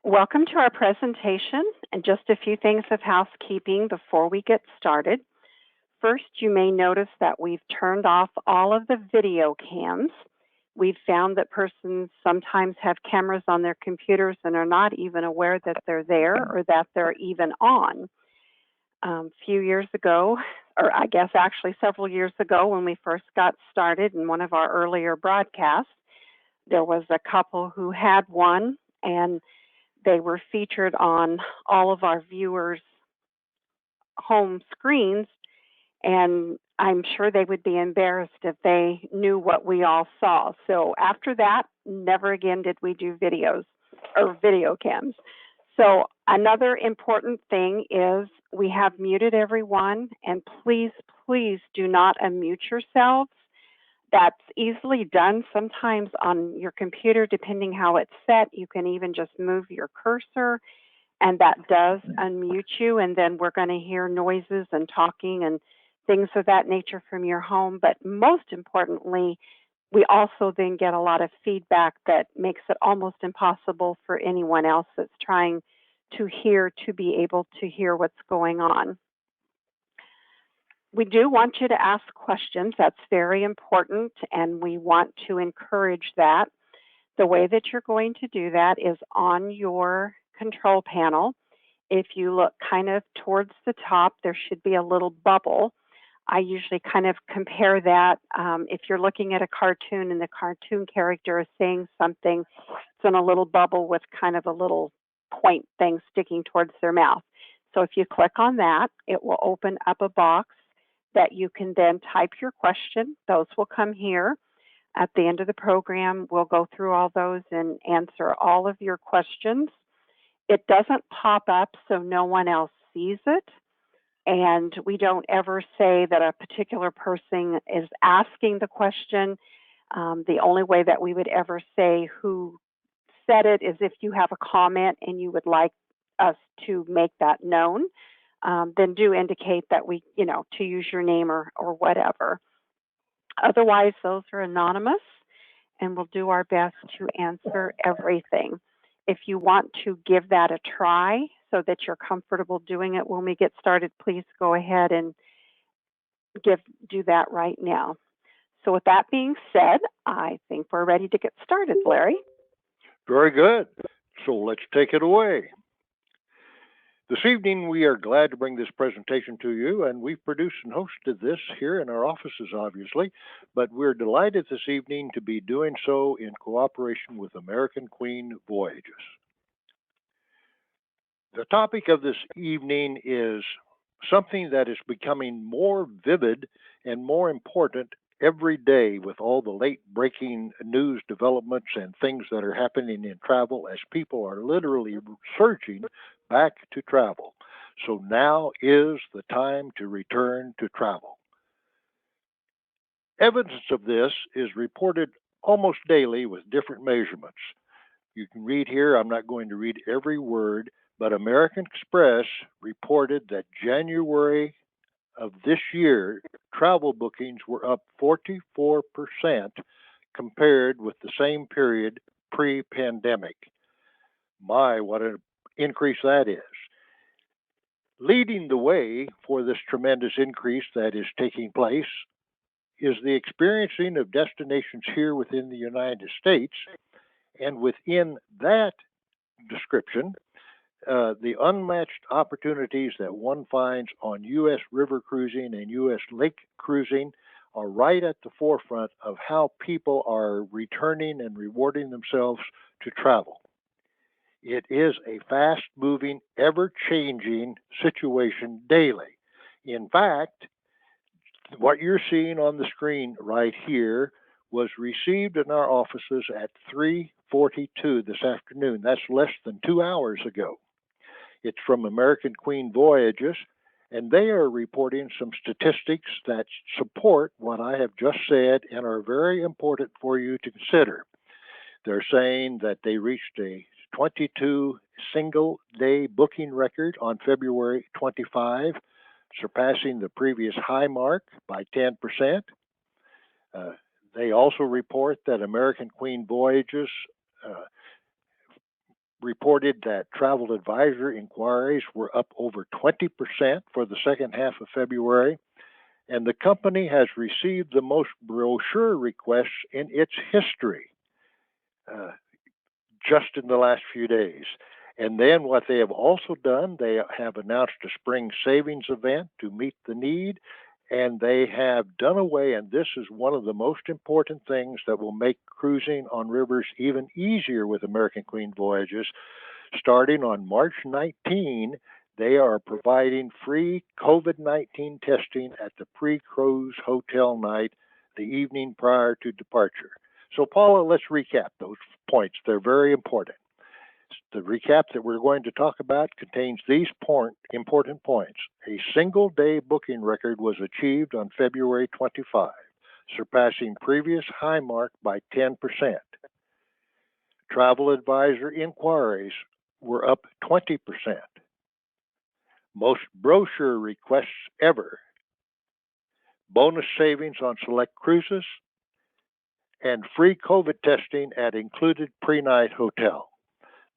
Welcome to our presentation, and just a few things of housekeeping before we get started. First, you may notice that we've turned off all of the video cams. We've found that persons sometimes have cameras on their computers and are not even aware that they're there or that they're even on. A few years ago, or I guess actually several years ago when we first got started in one of our earlier broadcasts, there was a couple who had one, and they were featured on all of our viewers' home screens, and I'm sure they would be embarrassed if they knew what we all saw. So after that, never again did we do videos or video cams. So another important thing is we have muted everyone, and please do not unmute yourselves. That's easily done sometimes on your computer, depending how it's set. You can even just move your cursor, and that does unmute you, and then we're going to hear noises and talking and things of that nature from your home. But most importantly, we also then get a lot of feedback that makes it almost impossible for anyone else that's trying to hear to be able to hear what's going on. We do want you to ask questions. That's very important, and we want to encourage that. The way that you're going to do that is on your control panel. If you look kind of towards the top, there should be a little bubble. I usually kind of compare that. If you're looking at a cartoon and the cartoon character is saying something, it's in a little bubble with kind of a little point thing sticking towards their mouth. So if you click on that, it will open up a box that you can then type your question. Those will come here. At the end of the program, we'll go through all those and answer all of your questions. It doesn't pop up so no one else sees it. And we don't ever say that a particular person is asking the question. The only way that we would ever say who said it is if you have a comment and you would like us to make that known. Then do indicate that to use your name or whatever. Otherwise, those are anonymous, and we'll do our best to answer everything. If you want to give that a try so that you're comfortable doing it when we get started, please go ahead and do that right now. So with that being said, I think we're ready to get started, Larry. Very good. So let's take it away. This evening, we are glad to bring this presentation to you, and we've produced and hosted this here in our offices, obviously, but we're delighted this evening to be doing so in cooperation with American Queen Voyages. The topic of this evening is something that is becoming more vivid and more important every day with all the late breaking news developments and things that are happening in travel as people are literally surging back to travel. So now is the time to return to travel. Evidence of this is reported almost daily with different measurements. You can read here, I'm not going to read every word, but American Express reported that January of this year, travel bookings were up 44% compared with the same period pre-pandemic. My, what an increase that is. Leading the way for this tremendous increase that is taking place is the experiencing of destinations here within the United States, and within that description, the unmatched opportunities that one finds on U.S. river cruising and U.S. lake cruising are right at the forefront of how people are returning and rewarding themselves to travel. It is a fast-moving, ever-changing situation daily. In fact, what you're seeing on the screen right here was received in our offices at 3:42 this afternoon. That's less than 2 hours ago. It's from American Queen Voyages, and they are reporting some statistics that support what I have just said and are very important for you to consider. They're saying that they reached a 22 single-day booking record on February 25, surpassing the previous high mark by 10%. They also report that American Queen Voyages reported that travel advisor inquiries were up over 20% for the second half of February, and the company has received the most brochure requests in its history just in the last few days. And then what they have also done, they have announced a spring savings event to meet the need, and they have done away, and this is one of the most important things that will make cruising on rivers even easier with American Queen Voyages. Starting on March 19, they are providing free COVID-19 testing at the pre-cruise hotel night the evening prior to departure. So Paula, let's recap those points. They're very important. The recap that we're going to talk about contains these important points. A single day booking record was achieved on February 25, surpassing previous high mark by 10%. Travel advisor inquiries were up 20%. Most brochure requests ever. Bonus savings on select cruises, and free COVID testing at included pre-night hotel.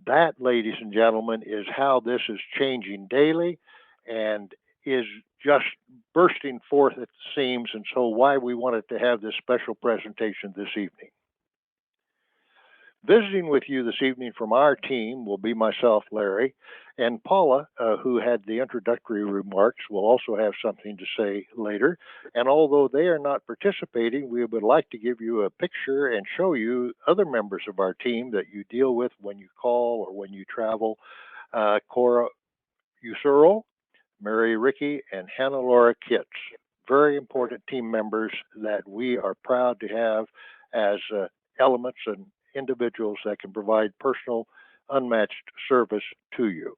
That, ladies and gentlemen, is how this is changing daily and is just bursting forth at the seams, and so why we wanted to have this special presentation this evening. Visiting with you this evening from our team will be myself, Larry, and Paula, who had the introductory remarks, will also have something to say later. And although they are not participating, we would like to give you a picture and show you other members of our team that you deal with when you call or when you travel. Cora Usuro, Mary Ricky, and Hannah Laura Kitts. Very important team members that we are proud to have as elements and individuals that can provide personal, unmatched service to you.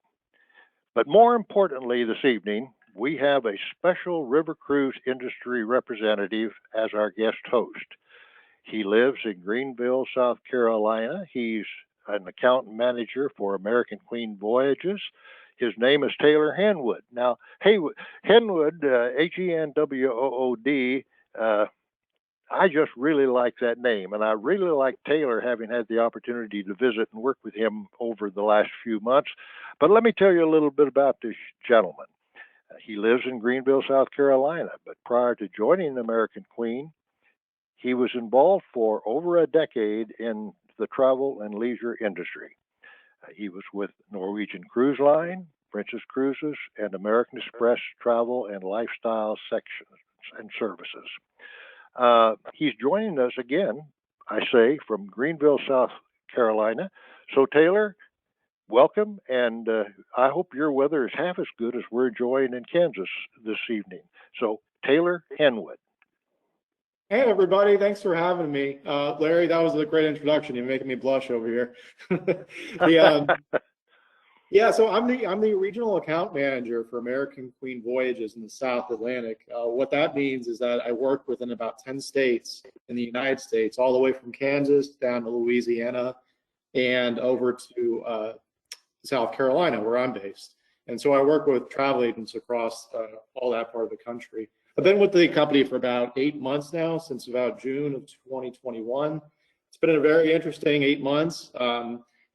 But more importantly this evening, we have a special river cruise industry representative as our guest host. He lives in Greenville, South Carolina. He's an account manager for American Queen Voyages. His name is Taylor Henwood. Now, Henwood, Henwood, I just really like that name, and I really like Taylor, having had the opportunity to visit and work with him over the last few months. But let me tell you a little bit about this gentleman. He lives in Greenville, South Carolina, but prior to joining American Queen, he was involved for over a decade in the travel and leisure industry. He was with Norwegian Cruise Line, Princess Cruises, and American Express Travel and Lifestyle Sections and Services. He's joining us again, I say, from Greenville, South Carolina. So Taylor, welcome, and I hope your weather is half as good as we're enjoying in Kansas this evening. So Taylor Henwood. Hey everybody, thanks for having me. Larry, that was a great introduction. You're making me blush over here. Yeah, so I'm the regional account manager for American Queen Voyages in the South Atlantic. What that means is that I work within about 10 states in the United States, all the way from Kansas down to Louisiana and over to South Carolina, where I'm based. And so I work with travel agents across all that part of the country. I've been with the company for about 8 months now, since about June of 2021. It's been a very interesting 8 months.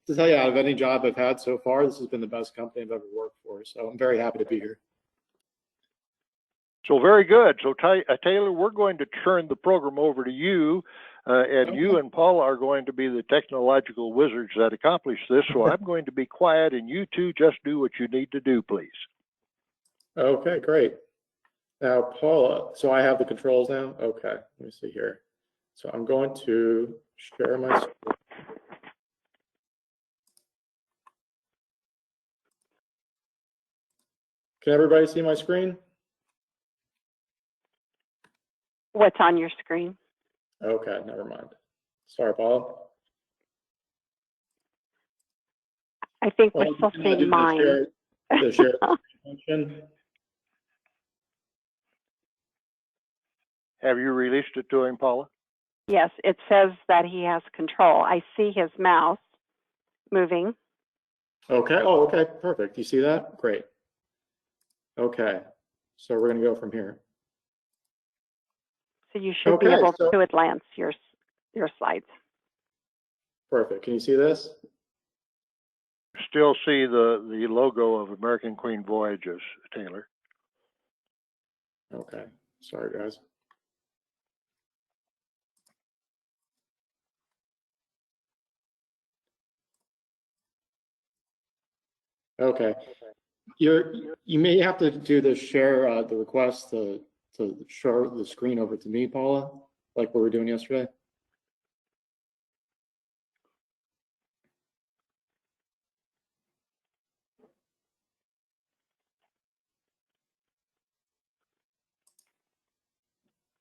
To tell you, out of any job I've had so far, this has been the best company I've ever worked for. So I'm very happy to be here. So very good. So Taylor, we're going to turn the program over to you, and okay. You and Paula are going to be the technological wizards that accomplish this. So I'm going to be quiet, and you two just do what you need to do, please. Okay, great. Now, Paula, so I have the controls now? Okay, let me see here. So I'm going to share my screen. Can everybody see my screen? What's on your screen? Okay, never mind. Sorry, Paula. I think we're still seeing mine. The share function. Have you released it to him, Paula? Yes, it says that he has control. I see his mouse moving. Okay. Oh, okay. Perfect. You see that? Great. Okay. So we're going to go from here. So you should be able to advance your slides. Perfect. Can you see this? still see the logo of American Queen Voyages, Taylor. Okay, sorry guys. Okay, you may have to do the share the request to show the screen over to me, Paula, like what we were doing yesterday.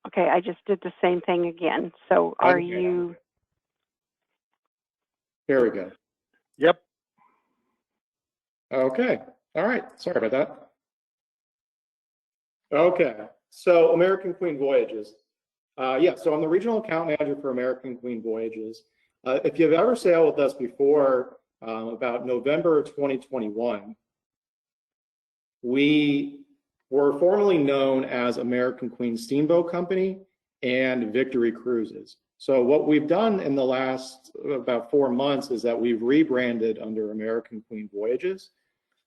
Okay, I just did the same thing again. So are you? Here we go. Yep. Okay, all right, sorry about that. Okay, so American Queen Voyages. Yeah, so I'm the regional account manager for American Queen Voyages. If you've ever sailed with us before, about November 2021, we were formerly known as American Queen Steamboat Company and Victory Cruises. So what we've done in the last about 4 months is that we've rebranded under American Queen Voyages.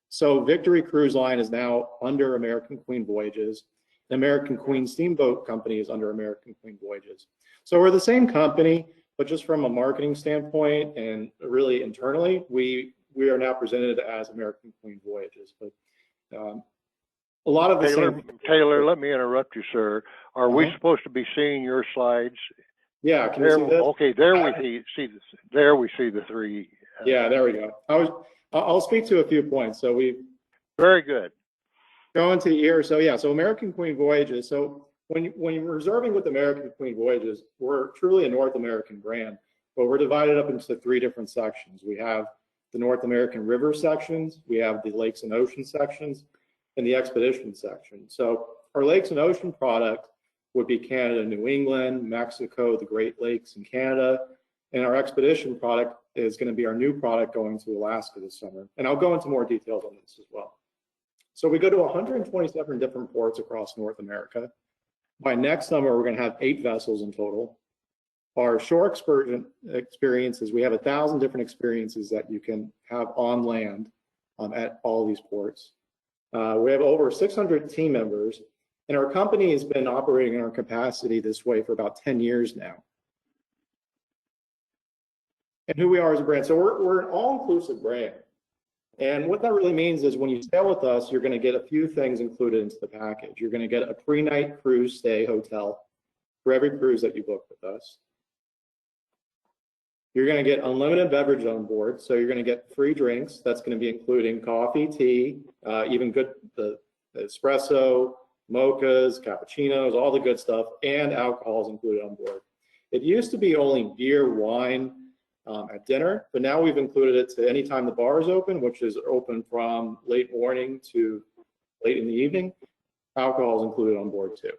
So Victory Cruise Line is now under American Queen Voyages. The American Queen Steamboat Company is under American Queen Voyages. So we're the same company, but just from a marketing standpoint and really internally, we are now presented as American Queen Voyages. But a lot of the Taylor, let me interrupt you, sir. Are we supposed to be seeing your slides? Yeah, can you see this? Okay, there we see this. There we see the three. Yeah, there we go. I'll speak to a few points. So we very good. Go into here. So yeah, so American Queen Voyages. So when you're reserving with American Queen Voyages, we're truly a North American brand, but we're divided up into 3 different sections. We have the North American river sections, we have the lakes and ocean sections, and the expedition section. So our lakes and ocean product would be Canada, New England, Mexico, the Great Lakes in Canada. And our expedition product is going to be our new product going to Alaska this summer. And I'll go into more details on this as well. So we go to 127 different ports across North America. By next summer, we're going to have 8 vessels in total. Our shore excursion experiences, we have 1,000 different experiences that you can have on land at all these ports. We have over 600 team members, and our company has been operating in our capacity this way for about 10 years now. And who we are as a brand. So we're an all-inclusive brand. And what that really means is when you sail with us, you're going to get a few things included into the package. You're going to get a pre-night cruise stay hotel for every cruise that you book with us. You're going to get unlimited beverage on board. So you're going to get free drinks. That's going to be including coffee, tea, even the espresso, mochas, cappuccinos, all the good stuff, and alcohol is included on board. It used to be only beer, wine, at dinner, but now we've included it to any time the bar is open, which is open from late morning to late in the evening. Alcohol is included on board too.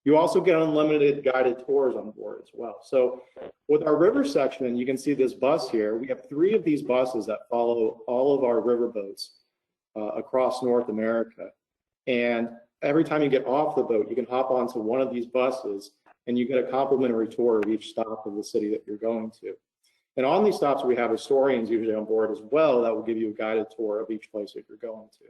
You also get unlimited guided tours on board as well. So with our river section, you can see this bus here. We have 3 of these buses that follow all of our river boats across North America. And every time you get off the boat, you can hop onto one of these buses and you get a complimentary tour of each stop of the city that you're going to. And on these stops, we have historians usually on board as well that will give you a guided tour of each place that you're going to.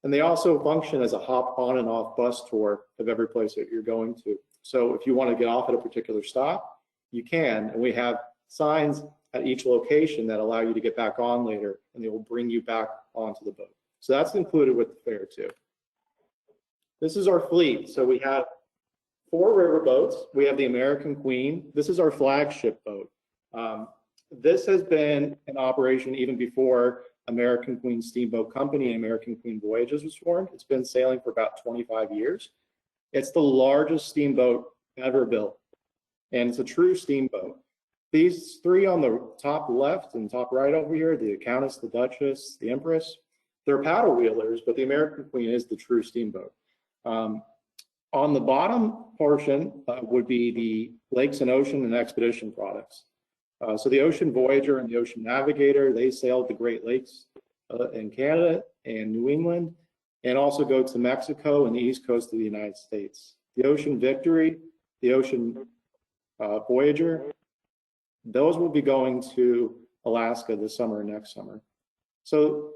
And they also function as a hop on and off bus tour of every place that you're going to. So if you want to get off at a particular stop, you can. And we have signs at each location that allow you to get back on later, and they will bring you back onto the boat. So that's included with the fare too. This is our fleet. So we have 4 river boats. We have the American Queen. This is our flagship boat. This has been in operation even before American Queen Steamboat Company and American Queen Voyages was formed. It's been sailing for about 25 years. It's the largest steamboat ever built, and it's a true steamboat. These 3 on the top left and top right over here, the Countess, the Duchess, the Empress, they're paddle wheelers, but the American Queen is the true steamboat. On the bottom portion would be the Lakes and Ocean and Expedition products. So the Ocean Voyager and the Ocean Navigator, they sailed the Great Lakes in Canada and New England, and also go to Mexico and the East Coast of the United States. The Ocean Victory, the Ocean Voyager, those will be going to Alaska this summer and next summer. So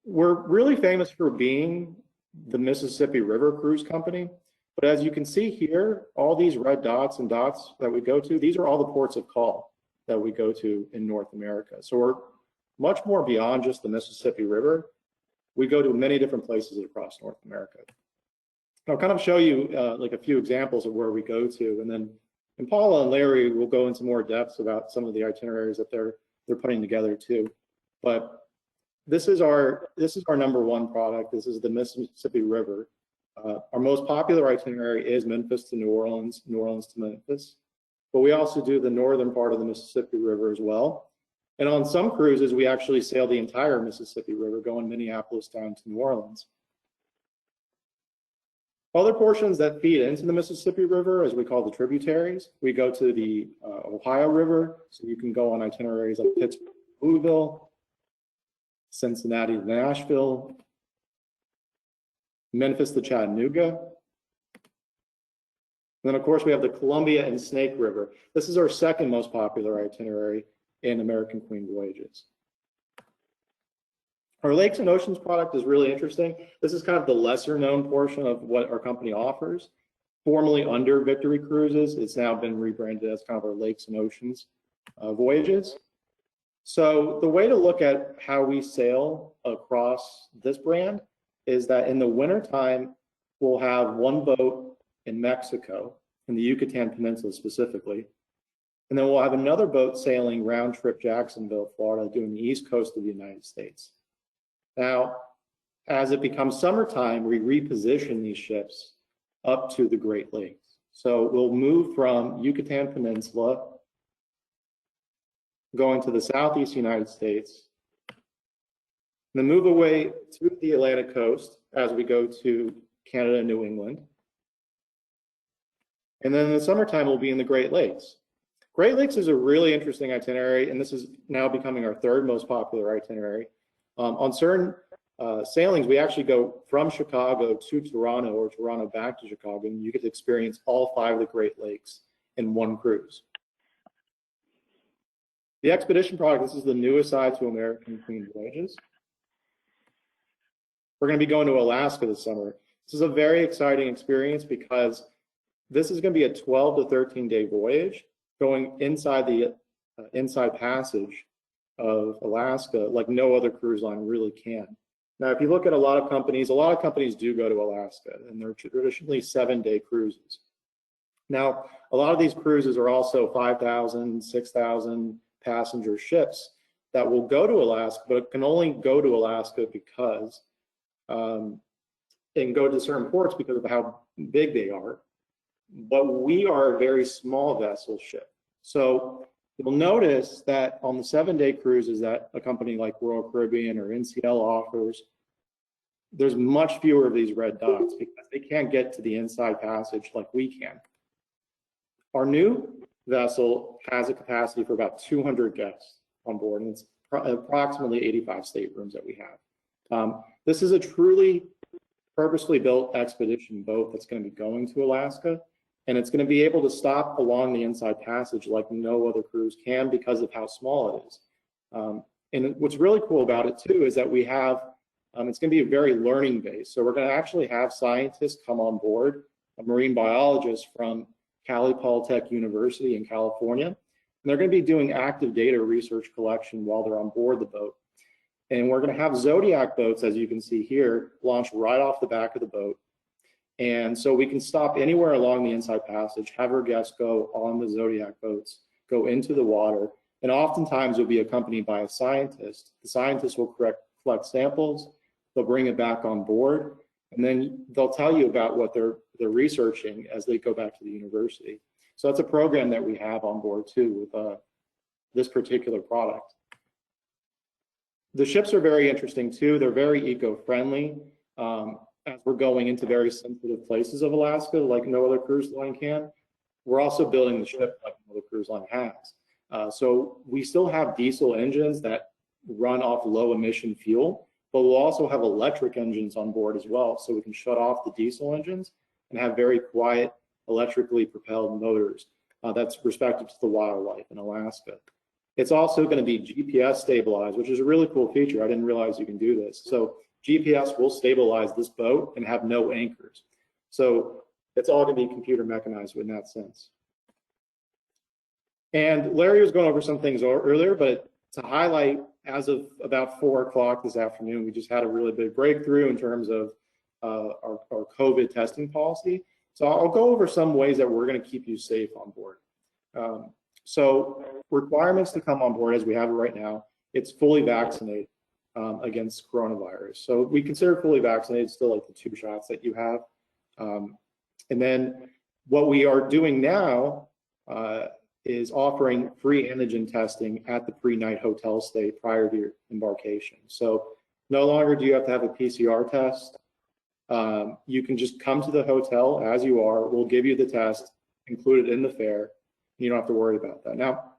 we're really famous for being the Mississippi River Cruise Company. But as you can see here, all these red dots and dots that we go to, these are all the ports of call that we go to in North America. So we're much more beyond just the Mississippi River. We go to many different places across North America. I'll kind of show you like a few examples of where we go to, and then Paula and Larry will go into more depth about some of the itineraries that they're putting together too. But this is our number one product. This is the Mississippi River. Our most popular itinerary is Memphis to New Orleans, New Orleans to Memphis. But we also do the northern part of the Mississippi River as well. And on some cruises, we actually sail the entire Mississippi River, going Minneapolis down to New Orleans. Other portions that feed into the Mississippi River, as we call the tributaries, we go to the Ohio River, so you can go on itineraries like Pittsburgh to Louisville, Cincinnati to Nashville, Memphis to Chattanooga. And then, of course, we have the Columbia and Snake River. This is our second most popular itinerary in American Queen Voyages. Our Lakes and Oceans product is really interesting. This is kind of the lesser known portion of what our company offers. Formerly under Victory Cruises, it's now been rebranded as kind of our Lakes and Oceans voyages. So the way to look at how we sail across this brand is that in the wintertime, we'll have one boat in Mexico, in the Yucatan Peninsula specifically. And then we'll have another boat sailing round trip Jacksonville, Florida, doing the east coast of the United States. Now, as it becomes summertime, we reposition these ships up to the Great Lakes. So we'll move from Yucatan Peninsula, going to the southeast United States, and then move away to the Atlantic coast as we go to Canada and New England. And then in the summertime, we'll be in the Great Lakes. Great Lakes is a really interesting itinerary, and this is now becoming our third most popular itinerary. On certain sailings, we actually go from Chicago to Toronto or Toronto back to Chicago, and you get to experience all 5 of the Great Lakes in one cruise. The Expedition product, this is the newest side to American Queen Voyages. We're going to be going to Alaska this summer. This is a very exciting experience because this is going to be a 12 to 13-day voyage going inside the inside passage of Alaska like no other cruise line really can. Now, if you look at a lot of companies do go to Alaska, and they're traditionally 7-day cruises. Now, a lot of these cruises are also 5,000, 6,000 passenger ships that will go to Alaska, but can only go to Alaska because, and go to certain ports because of how big they are. But we are a very small vessel ship. So you'll notice that on the 7-day cruises that a company like Royal Caribbean or NCL offers, there's much fewer of these red dots because they can't get to the inside passage like we can. Our new vessel has a capacity for about 200 guests on board, and it's approximately 85 staterooms that we have. This is a truly purposely built expedition boat that's going to be going to Alaska, and it's going to be able to stop along the inside passage like no other cruise can because of how small it is. And what's really cool about it too is that we have, it's going to be a very learning base. So we're going to actually have scientists come on board, a marine biologist from Cal Polytechnic University in California, and they're going to be doing active data research collection while they're on board the boat. And we're going to have Zodiac boats, as you can see here, launched right off the back of the boat. And so we can stop anywhere along the inside passage, have our guests go on the Zodiac boats, go into the water, and oftentimes you'll be accompanied by a scientist. The scientist will collect samples, they'll bring it back on board, and then they'll tell you about what they're researching as they go back to the university. So that's a program that we have on board too with this particular product. The ships are very interesting too. They're very eco-friendly. As we're going into very sensitive places of Alaska, like no other cruise line can, we're also building the ship like no other cruise line has. So we still have diesel engines that run off low emission fuel, but we'll also have electric engines on board as well. So we can shut off the diesel engines and have very quiet electrically propelled motors that's respective to the wildlife in Alaska. It's also going to be GPS stabilized, which is a really cool feature. I didn't realize you can do this. So GPS will stabilize this boat and have no anchors. So it's all going to be computer mechanized in that sense. And Larry was going over some things earlier, but to highlight, as of about 4 o'clock this afternoon, we just had a really big breakthrough in terms of our COVID testing policy. So I'll go over some ways that we're going to keep you safe on board. So requirements to come on board as we have it right now, it's fully vaccinated against coronavirus. So we consider fully vaccinated still like the 2 shots that you have. And then what we are doing now is offering free antigen testing at the pre-night hotel stay prior to your embarkation. So no longer do you have to have a PCR test. You can just come to the hotel as you are. We'll give you the test included in the fare. You don't have to worry about that. Now,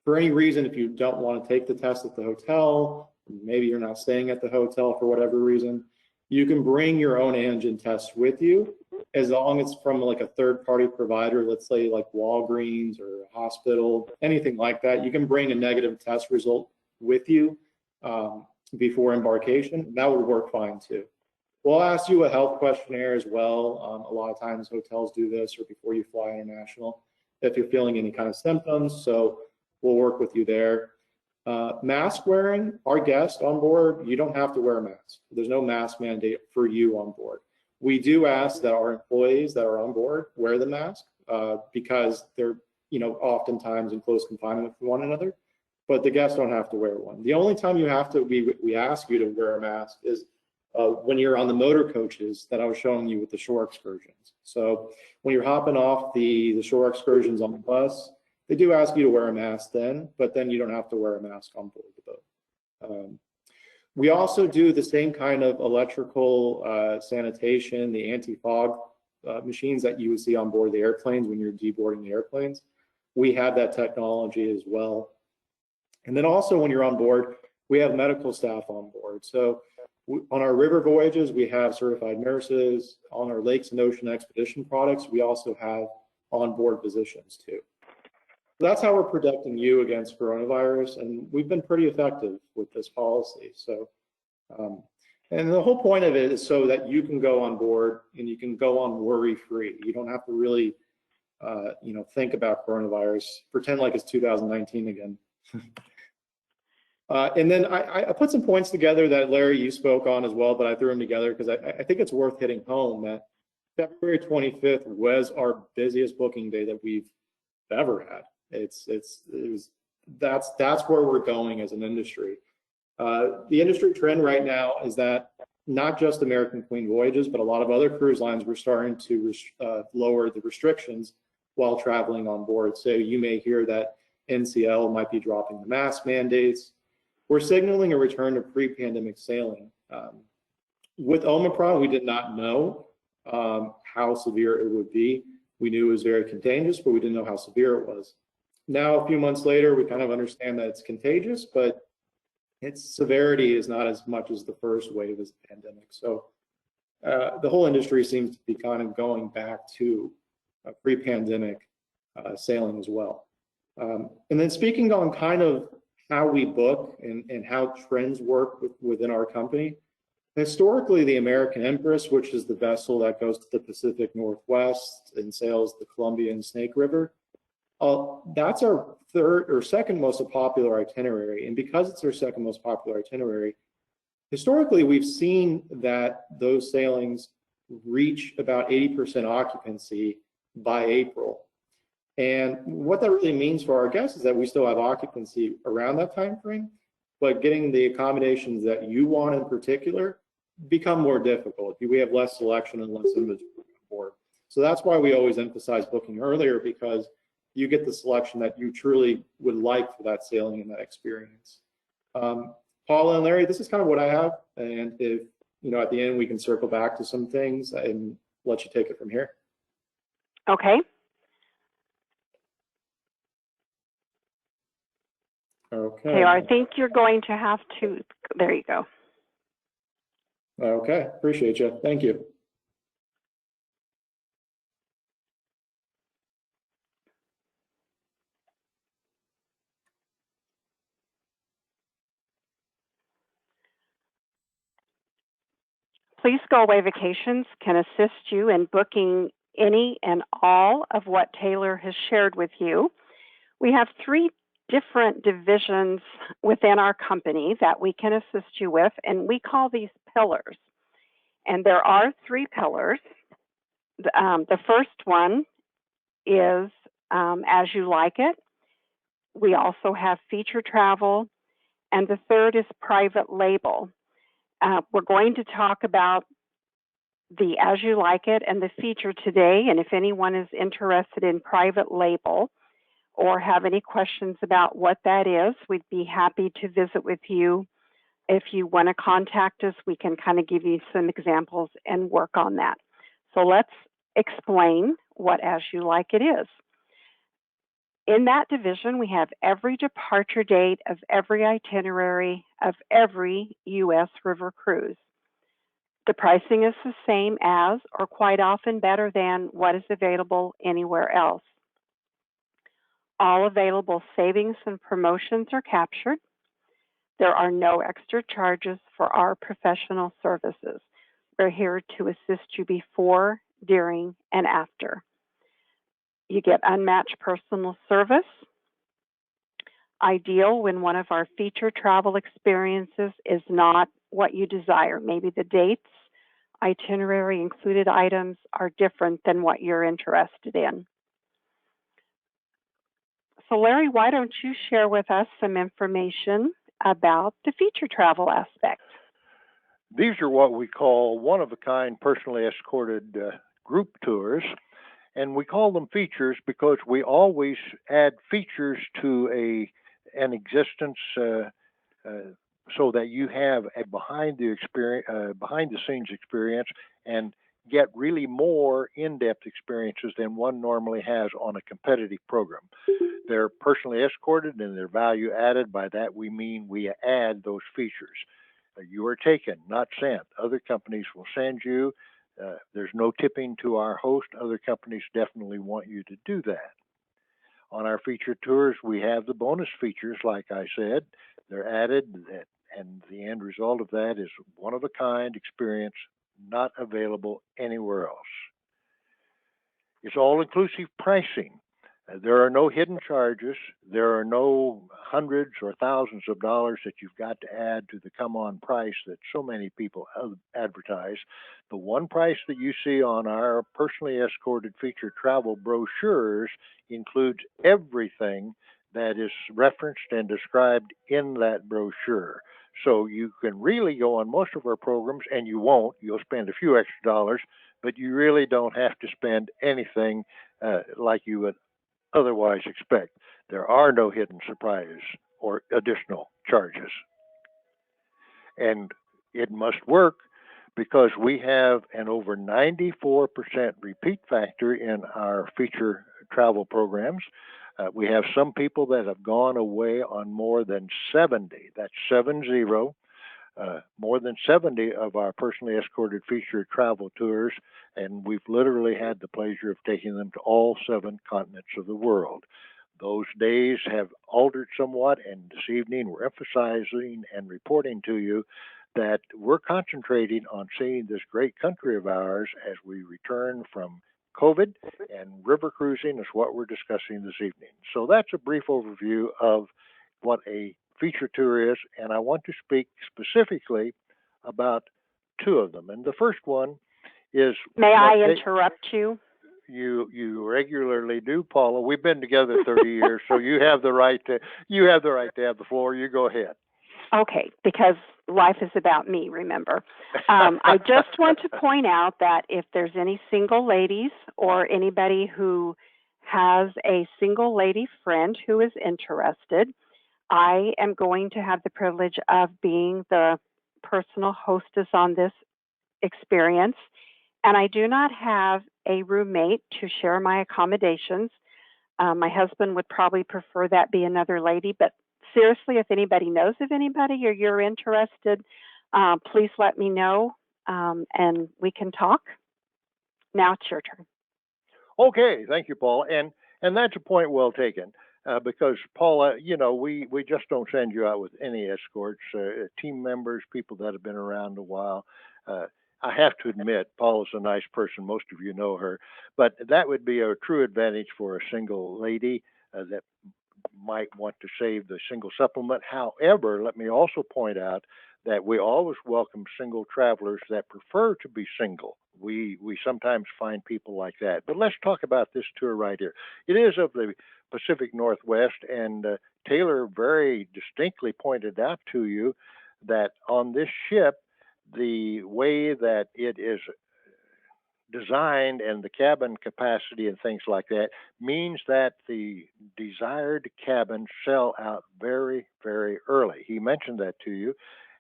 for any reason, if you don't want to take the test at the hotel, maybe you're not staying at the hotel for whatever reason, you can bring your own antigen test with you, as long as it's from like a third-party provider, let's say like Walgreens or a hospital, anything like that. You can bring a negative test result with you before embarkation. That would work fine too. We'll ask you a health questionnaire as well. A lot of times hotels do this, or before you fly international, if you're feeling any kind of symptoms. So we'll work with you there. Mask wearing, our guests on board, you don't have to wear a mask. There's no mask mandate for you on board. We do ask that our employees that are on board wear the mask because they're, oftentimes in close confinement with one another, but the guests don't have to wear one. The only time you have to, we ask you to wear a mask is when you're on the motor coaches that I was showing you with the shore excursions. So when you're hopping off the shore excursions on the bus, they do ask you to wear a mask then, but then you don't have to wear a mask on board the boat. We also do the same kind of electrical sanitation, the anti-fog machines that you would see on board the airplanes when you're deboarding the airplanes. We have that technology as well. And then also when you're on board, we have medical staff on board. So on our river voyages, we have certified nurses. On our lakes and ocean expedition products, we also have onboard physicians too. That's how we're protecting you against coronavirus, and we've been pretty effective with this policy. So, and the whole point of it is so that you can go on board and you can go on worry-free. You don't have to really, think about coronavirus. Pretend like it's 2019 again. And then I put some points together that Larry, you spoke on as well, but I threw them together because I think it's worth hitting home that February 25th was our busiest booking day that we've ever had. That's where we're going as an industry. The industry trend right now is that not just American Queen Voyages, but a lot of other cruise lines were starting to lower the restrictions while traveling on board. So you may hear that NCL might be dropping the mask mandates. We're signaling a return to pre-pandemic sailing. With Omicron, we did not know how severe it would be. We knew it was very contagious, but we didn't know how severe it was. Now, a few months later, we kind of understand that it's contagious, but its severity is not as much as the first wave of the pandemic. So the whole industry seems to be kind of going back to pre-pandemic sailing as well. And then speaking on kind of how we book and how trends work within our company, historically, the American Empress, which is the vessel that goes to the Pacific Northwest and sails the Columbia and Snake River, that's our third or second most popular itinerary. And because it's our second most popular itinerary, historically, we've seen that those sailings reach about 80% occupancy by April. And what that really means for our guests is that we still have occupancy around that time frame, but getting the accommodations that you want in particular become more difficult. We have less selection and less inventory on board. So that's why we always emphasize booking earlier, because you get the selection that you truly would like for that sailing and that experience. Paula and Larry, this is kind of what I have. And if, at the end, we can circle back to some things and let you take it from here. Okay. Okay. I think you're going to have to, there you go. Okay, appreciate you. Thank you. Please Go Away Vacations can assist you in booking any and all of what Taylor has shared with you. We have 3 different divisions within our company that we can assist you with, and we call these pillars. And there are 3 pillars. The first one is As You Like It. We also have feature travel, and the third is private label. We're going to talk about the As You Like It and the feature today, and if anyone is interested in private label or have any questions about what that is, we'd be happy to visit with you. If you want to contact us, we can kind of give you some examples and work on that. So let's explain what As You Like It is. In that division, we have every departure date of every itinerary of every U.S. river cruise. The pricing is the same as, or quite often better than, what is available anywhere else. All available savings and promotions are captured. There are no extra charges for our professional services. We're here to assist you before, during, and after. You get unmatched personal service. Ideal when one of our feature travel experiences is not what you desire. Maybe the dates, itinerary, included items are different than what you're interested in. So Larry, why don't you share with us some information about the feature travel aspect? These are what we call one-of-a-kind personally escorted group tours, and we call them features because we always add features to an existence so that you have a behind-the-scenes experience and get really more in-depth experiences than one normally has on a competitive program. They're personally escorted and they're value added. By that we mean we add those features. You are taken, not sent. Other companies will send you. There's no tipping to our host. Other companies definitely want you to do that. On our feature tours, we have the bonus features, like I said. They're added, and the end result of that is one-of-a-kind experience not available anywhere else. It's all-inclusive pricing. There are no hidden charges. There are no hundreds or thousands of dollars that you've got to add to the come-on price that so many people advertise. The one price that you see on our personally escorted feature travel brochures includes everything that is referenced and described in that brochure. So you can really go on most of our programs, and you won't. You'll spend a few extra dollars, but you really don't have to spend anything like you would otherwise expect. There are no hidden surprises or additional charges. And it must work because we have an over 94% repeat factor in our feature travel programs. We have some people that have gone away on more than 70, that's 70, more than 70 of our personally escorted featured travel tours, and we've literally had the pleasure of taking them to all 7 continents of the world. Those days have altered somewhat, and this evening we're emphasizing and reporting to you that we're concentrating on seeing this great country of ours as we return from COVID, and river cruising is what we're discussing this evening. So that's a brief overview of what a feature tour is, and I want to speak specifically about 2 of them. And the first one is... May I interrupt you? You regularly do, Paula. We've been together 30 years, so you have the right to have the floor. You go ahead. Okay, because life is about me, remember. I just want to point out that if there's any single ladies or anybody who has a single lady friend who is interested, I am going to have the privilege of being the personal hostess on this experience, and I do not have a roommate to share my accommodations. My husband would probably prefer that be another lady, but seriously, if anybody knows of anybody or you're interested, please let me know, and we can talk. Now it's your turn. Okay, thank you, Paula. And that's a point well taken, because Paula, we just don't send you out with any escorts, team members, people that have been around a while. I have to admit, Paula's a nice person. Most of you know her, but that would be a true advantage for a single lady that might want to save the single supplement. However, let me also point out that we always welcome single travelers that prefer to be single. We sometimes find people like that. But let's talk about this tour right here. It is of the Pacific Northwest, and Taylor very distinctly pointed out to you that on this ship, the way that it is designed and the cabin capacity and things like that means that the desired cabins sell out very, very early. He mentioned that to you.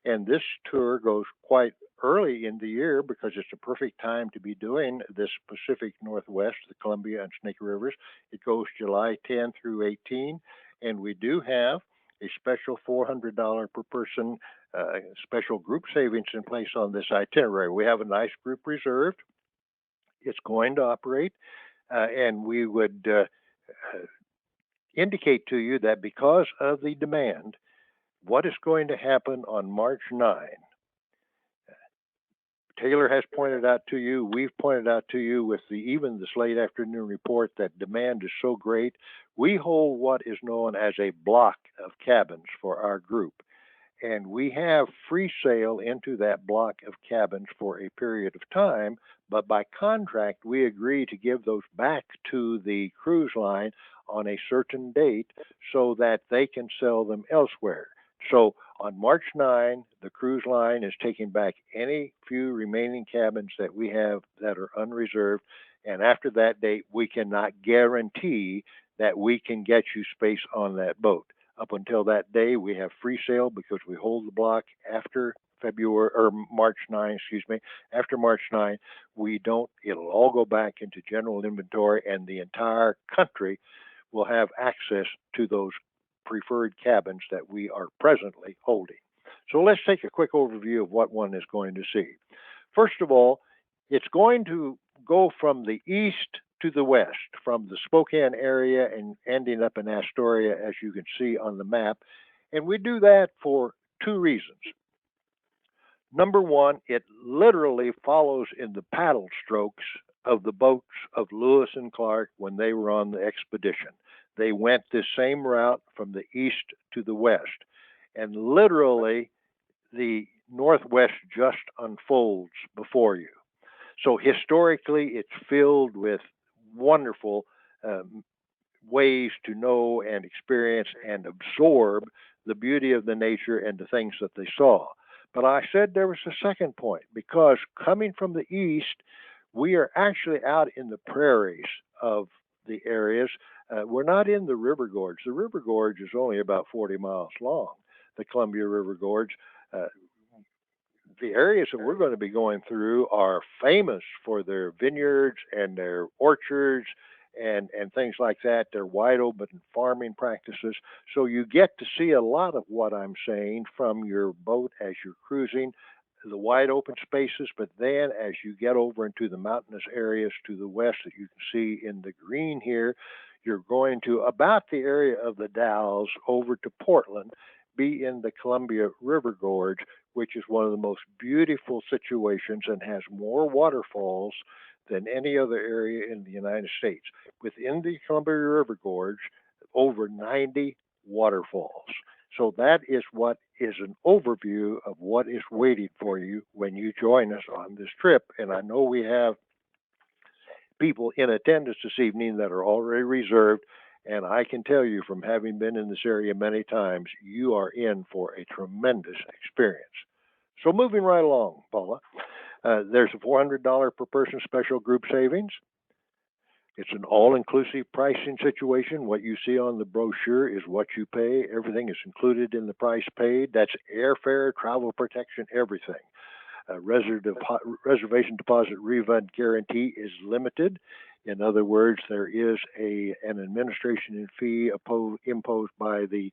And this tour goes quite early in the year because it's a perfect time to be doing this Pacific Northwest, the Columbia and Snake Rivers. It goes July 10 through 18. And we do have a special $400 per person special group savings in place on this itinerary. We have a nice group reserved. It's going to operate, and we would indicate to you that because of the demand, what is going to happen on March 9? Taylor has pointed out to you, we've pointed out to you with even this late afternoon report that demand is so great. We hold what is known as a block of cabins for our group. And we have free sale into that block of cabins for a period of time, but by contract, we agree to give those back to the cruise line on a certain date so that they can sell them elsewhere. So on March 9, the cruise line is taking back any few remaining cabins that we have that are unreserved, and after that date, we cannot guarantee that we can get you space on that boat. Up until that day, we have free sale because we hold the block after March 9, After March 9, we don't, it'll all go back into general inventory and the entire country will have access to those preferred cabins that we are presently holding. So let's take a quick overview of what one is going to see. First of all, it's going to go from the east to the west, from the Spokane area and ending up in Astoria, as you can see on the map. And we do that for two reasons. Number one, it literally follows in the paddle strokes of the boats of Lewis and Clark when they were on the expedition. They went this same route from the east to the west. And literally, the Northwest just unfolds before you. So historically, it's filled with wonderful ways to know and experience and absorb the beauty of the nature and the things that they saw. But I said there was a second point, because coming from the east, we are actually out in the prairies of the areas. We're not in the river gorge. The river gorge is only about 40 miles long, the Columbia River Gorge. The areas that we're going to be going through are famous for their vineyards and their orchards and things like that. They're wide open farming practices. So you get to see a lot of what I'm saying from your boat as you're cruising, the wide open spaces, but then as you get over into the mountainous areas to the west that you can see in the green here, you're going to about the area of the Dalles over to Portland, be in the Columbia River Gorge, which is one of the most beautiful situations and has more waterfalls than any other area in the United States. Within the Columbia River Gorge, over 90 waterfalls. So that is what is an overview of what is waiting for you when you join us on this trip. And I know we have people in attendance this evening that are already reserved. And I can tell you from having been in this area many times, you are in for a tremendous experience. So moving right along, Paula, there's a $400 per person special group savings. It's an all-inclusive pricing situation. What you see on the brochure is what you pay. Everything is included in the price paid. That's airfare, travel protection, everything. Reservation deposit refund guarantee is limited. In other words, there is an administration fee imposed by the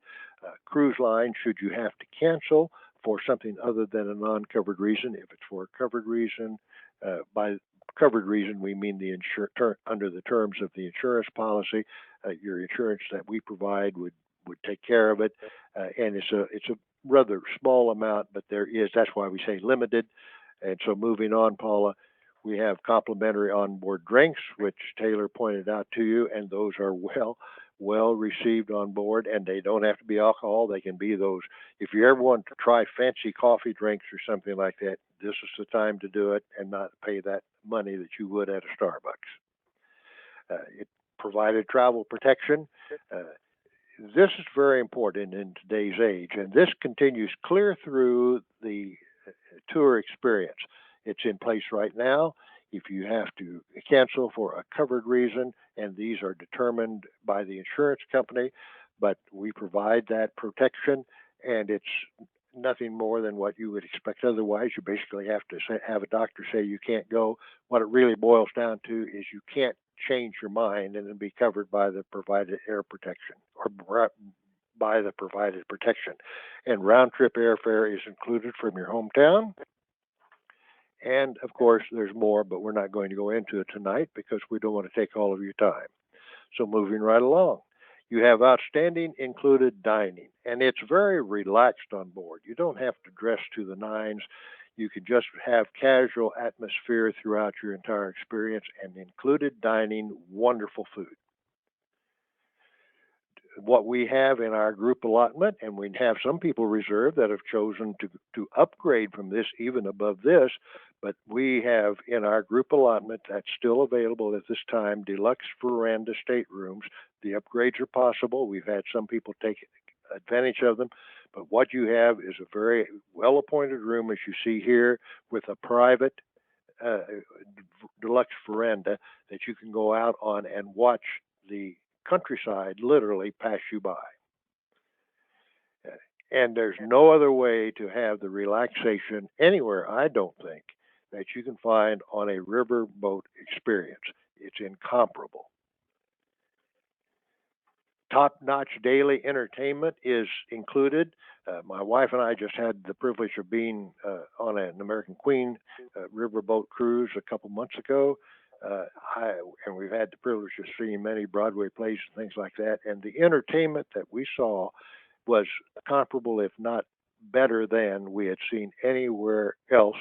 cruise line should you have to cancel for something other than a non-covered reason. If it's for a covered reason, by covered reason we mean the under the terms of the insurance policy, your insurance that we provide would take care of it, and it's a rather small amount, but that's why we say limited. And so moving on, Paula, we have complimentary onboard drinks, which Taylor pointed out to you, and those are well received on board, and they don't have to be alcohol. They can be those. If you ever want to try fancy coffee drinks or something like that, this is the time to do it and not pay that money that you would at a Starbucks. It provided travel protection. This is very important in today's age, and this continues clear through the tour experience. It's in place right now. If you have to cancel for a covered reason, and these are determined by the insurance company, but we provide that protection, and it's nothing more than what you would expect otherwise. You basically have to have a doctor say you can't go. What it really boils down to is you can't change your mind and then be covered by the provided air protection or by the provided protection. And round trip airfare is included from your hometown. And of course, there's more, but we're not going to go into it tonight because we don't want to take all of your time. So moving right along, you have outstanding included dining, and it's very relaxed on board. You don't have to dress to the nines. You can just have casual atmosphere throughout your entire experience, and included dining, wonderful food. What we have in our group allotment, and we have some people reserved that have chosen to upgrade from this even above this, but we have in our group allotment that's still available at this time, deluxe veranda staterooms. The upgrades are possible. We've had some people take advantage of them, but what you have is a very well-appointed room, as you see here, with a private deluxe veranda that you can go out on and watch the countryside literally pass you by. And there's no other way to have the relaxation anywhere, I don't think, that you can find on a riverboat experience. It's incomparable. Top-notch daily entertainment is included. My wife and I just had the privilege of being on an American Queen riverboat cruise a couple months ago. And we've had the privilege of seeing many Broadway plays and things like that. And the entertainment that we saw was comparable, if not better than we had seen anywhere else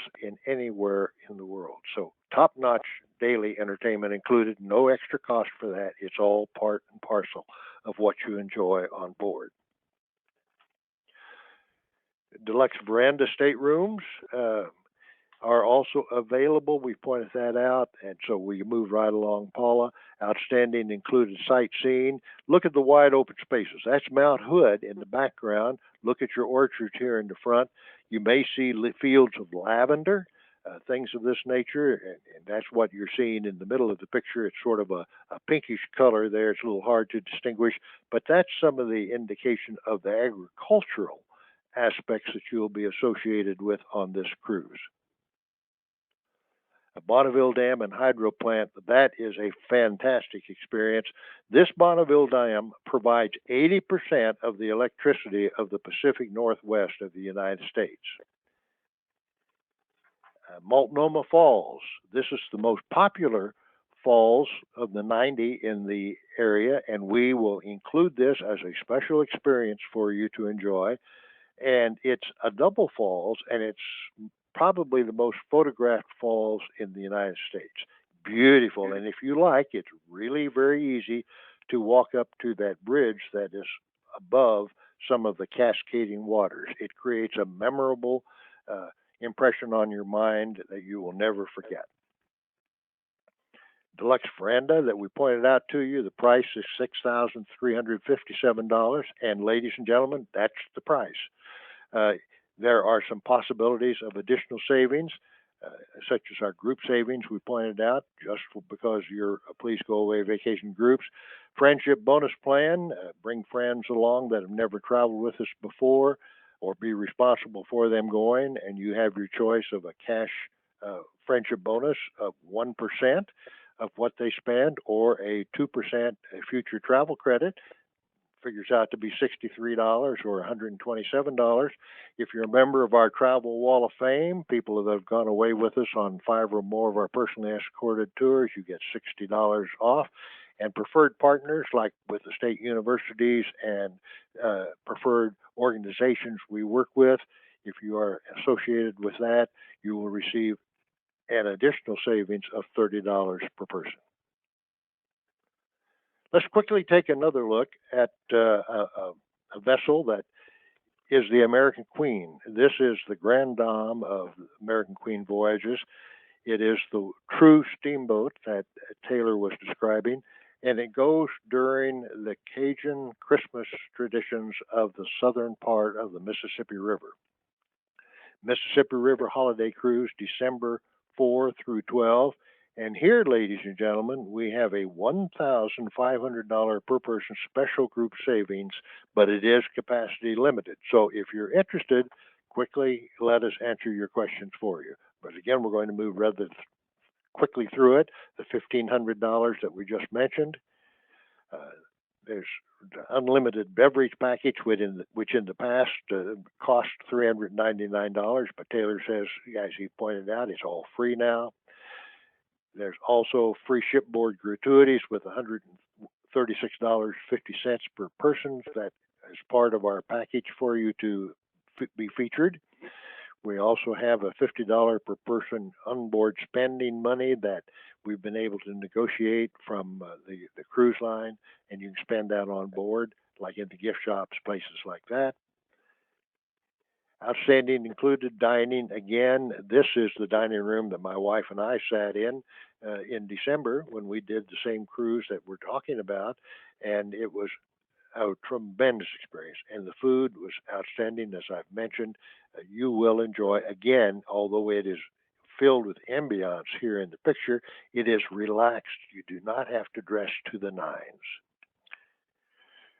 anywhere in the world. So top-notch daily entertainment included, no extra cost for that. It's all part and parcel of what you enjoy on board. Deluxe veranda staterooms are also available. We pointed that out, and so we move right along, Paula. Outstanding included sightseeing. Look at the wide open spaces. That's Mount Hood in the background. Look at your orchards here in the front. You may see fields of lavender, things of this nature, and that's what you're seeing in the middle of the picture. It's sort of a pinkish color there. It's a little hard to distinguish, but that's some of the indication of the agricultural aspects that you'll be associated with on this cruise. Bonneville Dam and Hydro Plant, that is a fantastic experience. This Bonneville Dam provides 80% of the electricity of the Pacific Northwest of the United States. Multnomah Falls, this is the most popular falls of the 90 in the area, and we will include this as a special experience for you to enjoy. And it's a double falls, and it's probably the most photographed falls in the United States. Beautiful. And if you like, it's really very easy to walk up to that bridge that is above some of the cascading waters. It creates a memorable impression on your mind that you will never forget. Deluxe veranda that we pointed out to you, the price is $6,357. And ladies and gentlemen, that's the price. There are some possibilities of additional savings, such as our group savings we pointed out, just because you're Please Go Away vacation groups. Friendship bonus plan, bring friends along that have never traveled with us before, or be responsible for them going, and you have your choice of a cash friendship bonus of 1% of what they spend, or a 2% future travel credit. Figures out to be $63 or $127. If you're a member of our Travel Wall of Fame, people that have gone away with us on 5 or more of our personally escorted tours, you get $60 off. And preferred partners, like with the state universities and preferred organizations we work with, If you are associated with that, you will receive an additional savings of $30 per person. Let's quickly take another look at a vessel that is the American Queen. This is the Grand Dame of American Queen Voyages. It is the true steamboat that Taylor was describing, and it goes during the Cajun Christmas traditions of the southern part of the Mississippi River. Mississippi River Holiday Cruise, December 4 through 12. And here, ladies and gentlemen, we have a $1,500 per person special group savings, but it is capacity limited. So if you're interested, quickly let us answer your questions for you. But again, we're going to move rather quickly through it. The $1,500 that we just mentioned. There's the unlimited beverage package, which in the past cost $399, but Taylor says, as he pointed out, it's all free now. There's also free shipboard gratuities with $136.50 per person. That is part of our package for you to be featured. We also have a $50 per person onboard spending money that we've been able to negotiate from the cruise line, and you can spend that on board, like in the gift shops, places like that. Outstanding included dining. Again, this is the dining room that my wife and I sat in December when we did the same cruise that we're talking about, and it was a tremendous experience. And the food was outstanding, as I've mentioned. You will enjoy, again, although it is filled with ambiance here in the picture, it is relaxed. You do not have to dress to the nines.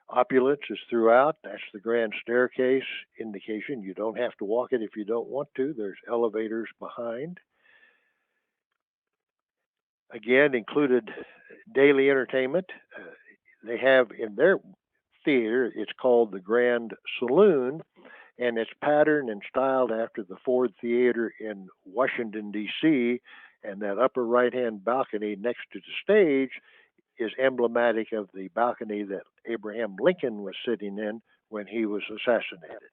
Opulence is throughout. That's the grand staircase indication. You don't have to walk it if you don't want to. There's elevators behind. Again, included daily entertainment. They have in their theater, it's called the Grand Saloon, and it's patterned and styled after the Ford Theater in Washington, D.C., and that upper right-hand balcony next to the stage is emblematic of the balcony that Abraham Lincoln was sitting in when he was assassinated.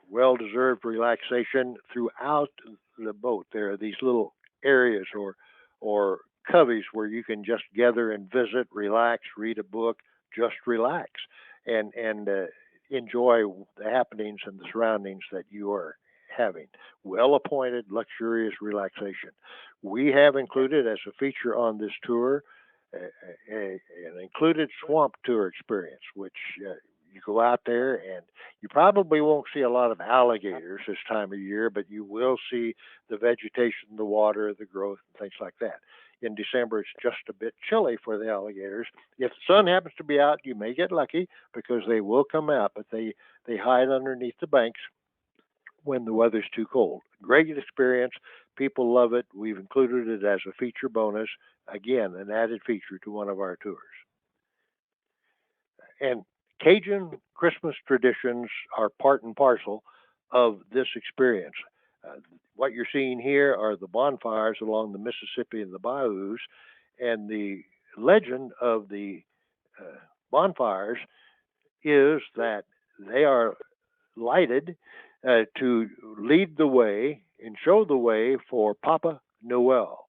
Well-deserved relaxation throughout the boat. There are these little areas or coveys where you can just gather and visit, relax, read a book, just relax, and enjoy the happenings and the surroundings that you are having. Well-appointed, luxurious relaxation. We have included as a feature on this tour an included swamp tour experience, which you go out there and you probably won't see a lot of alligators this time of year, but you will see the vegetation, the water, the growth, and things like that. In December, it's just a bit chilly for the alligators. If the sun happens to be out, you may get lucky because they will come out, but they hide underneath the banks when the weather's too cold. Great experience. People love it. We've included it as a feature bonus. Again, an added feature to one of our tours. And Cajun Christmas traditions are part and parcel of this experience. What you're seeing here are the bonfires along the Mississippi and the bayous, and the legend of the bonfires is that they are lighted to lead the way and show the way for Papa Noel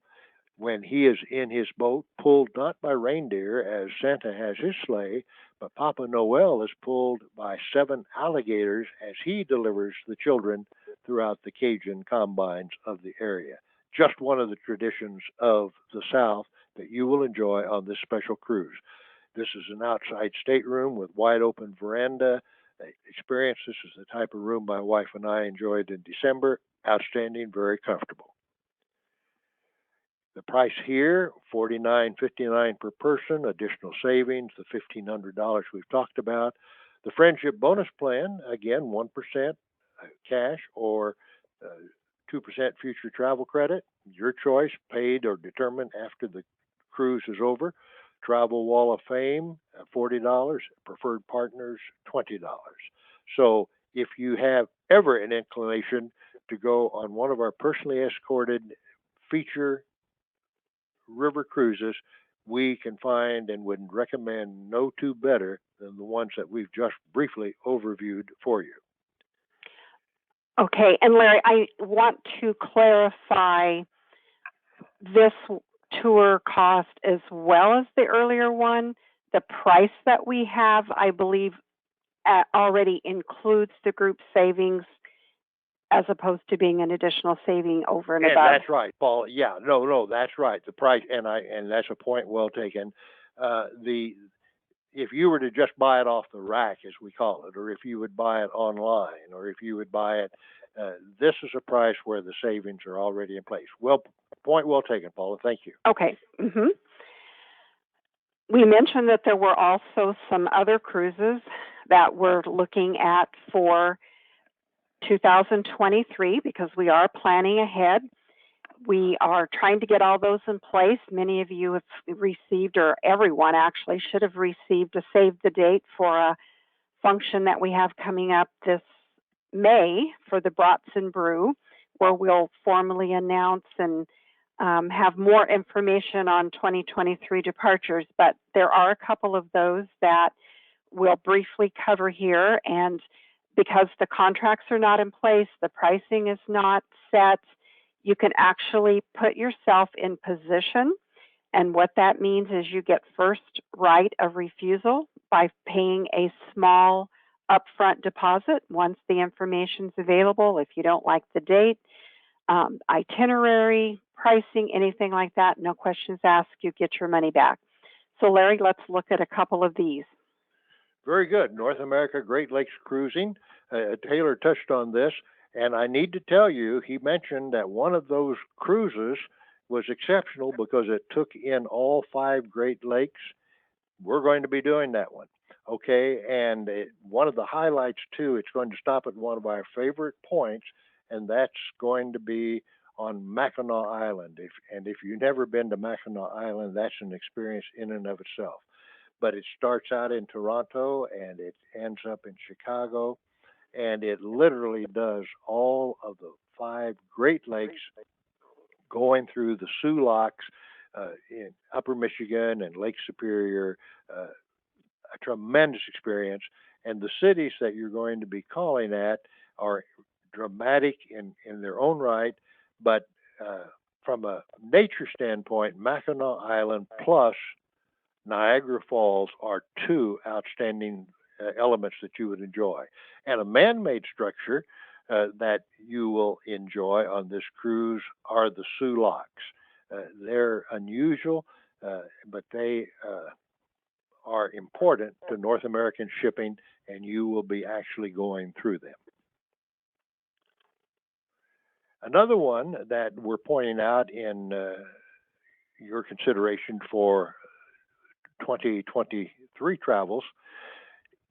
when he is in his boat, pulled not by reindeer as Santa has his sleigh, but Papa Noel is pulled by 7 alligators as he delivers the children throughout the Cajun combines of the area. Just one of the traditions of the South that you will enjoy on this special cruise. This is an outside stateroom with wide open veranda experience. This is the type of room my wife and I enjoyed in December. Outstanding, very comfortable. The price here, $49.59 per person, additional savings, the $1,500 we've talked about. The Friendship Bonus Plan, again, 1% cash or 2% future travel credit. Your choice, paid or determined after the cruise is over. Travel Wall of Fame, $40. Preferred Partners, $20. So if you have ever an inclination to go on one of our personally escorted feature river cruises, we can find and would recommend no two better than the ones that we've just briefly overviewed for you. Okay, and Larry, I want to clarify this tour cost as well as the earlier one. The price that we have, I believe, already includes the group savings as opposed to being an additional saving over and above. That's right, Paul. Yeah, no, that's right. The price, and that's a point well taken. The If you were to just buy it off the rack, as we call it, or if you would buy it online, or if you would buy it, this is a price where the savings are already in place. Well, point well taken, Paula. Thank you. Okay. We mentioned that there were also some other cruises that we're looking at for 2023 because we are planning ahead. We are trying to get all those in place. Many of you have received, or everyone actually should have received, a save the date for a function that we have coming up this May for the Brats and Brew, where we'll formally announce and have more information on 2023 departures. But there are a couple of those that we'll briefly cover here. And because the contracts are not in place, the pricing is not set, you can actually put yourself in position. And what that means is you get first right of refusal by paying a small upfront deposit once the information's available. If you don't like the date, itinerary, pricing, anything like that, no questions asked, you get your money back. So Larry, let's look at a couple of these. Very good. North America Great Lakes Cruising. Taylor touched on this, and I need to tell you, he mentioned that one of those cruises was exceptional because it took in all 5 Great Lakes. We're going to be doing that one. Okay, and one of the highlights too, it's going to stop at one of our favorite points, and that's going to be on Mackinac Island. If you've never been to Mackinac Island, that's an experience in and of itself. But it starts out in Toronto and it ends up in Chicago, and it literally does all of the 5 Great Lakes, going through the Soo Locks in Upper Michigan and Lake Superior. A tremendous experience, and the cities that you're going to be calling at are dramatic in their own right, but from a nature standpoint, Mackinac Island plus Niagara Falls are 2 outstanding elements that you would enjoy. And a man-made structure that you will enjoy on this cruise are the Soo Locks. They're unusual, but they are important to North American shipping, and you will be actually going through them. Another one that we're pointing out in your consideration for 2023 travels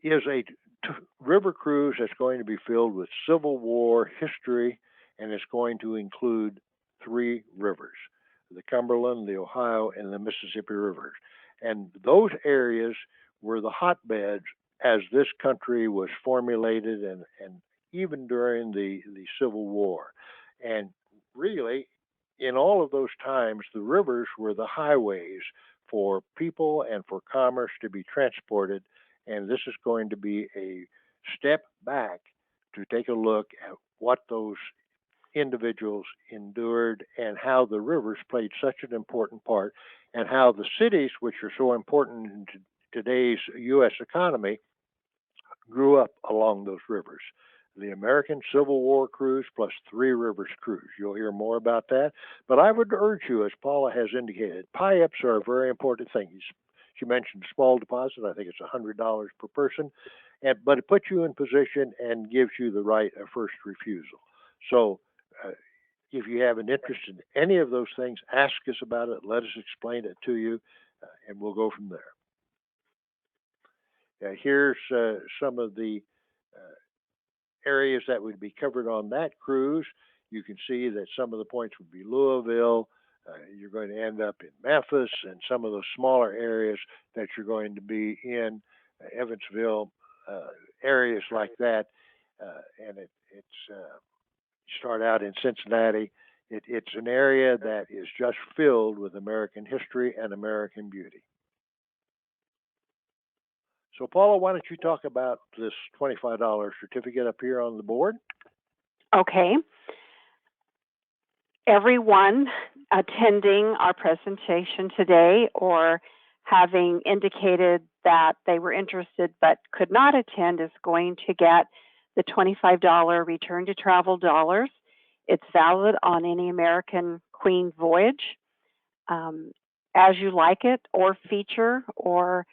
is a river cruise that's going to be filled with Civil War history, and it's going to include 3 rivers: the Cumberland, the Ohio, and the Mississippi rivers. And those areas were the hotbeds as this country was formulated, and even during the Civil War. And really, in all of those times, the rivers were the highways for people and for commerce to be transported. And this is going to be a step back to take a look at what those individuals endured and how the rivers played such an important part, and how the cities, which are so important in today's U.S. economy, grew up along those rivers. The American Civil War cruise plus 3 rivers cruise. You'll hear more about that. But I would urge you, as Paula has indicated, PIEPs are a very important thing. She mentioned a small deposit. I think it's $100 per person. But it puts you in position and gives you the right of first refusal. So if you have an interest in any of those things, ask us about it. Let us explain it to you, and we'll go from there. Here's some of the areas that would be covered on that cruise. You can see that some of the points would be Louisville. You're going to end up in Memphis, and some of those smaller areas that you're going to be in, Evansville, areas like that. And it's start out in Cincinnati. It's an area that is just filled with American history and American beauty. So, Paula, why don't you talk about this $25 certificate up here on the board? Okay. Everyone attending our presentation today or having indicated that they were interested but could not attend is going to get the $25 return to travel dollars. It's valid on any American Queen voyage, as you like it, or feature, or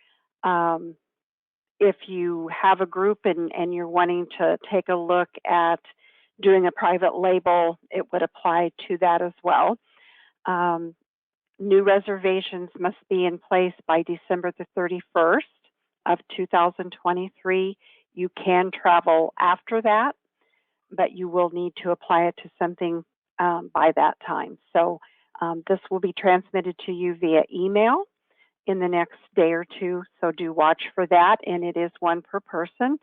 if you have a group and you're wanting to take a look at doing a private label, it would apply to that as well. New reservations must be in place by December the 31st of 2023. You can travel after that, but you will need to apply it to something by that time. So this will be transmitted to you via email in the next day or two. So do watch for that, and it is one per person.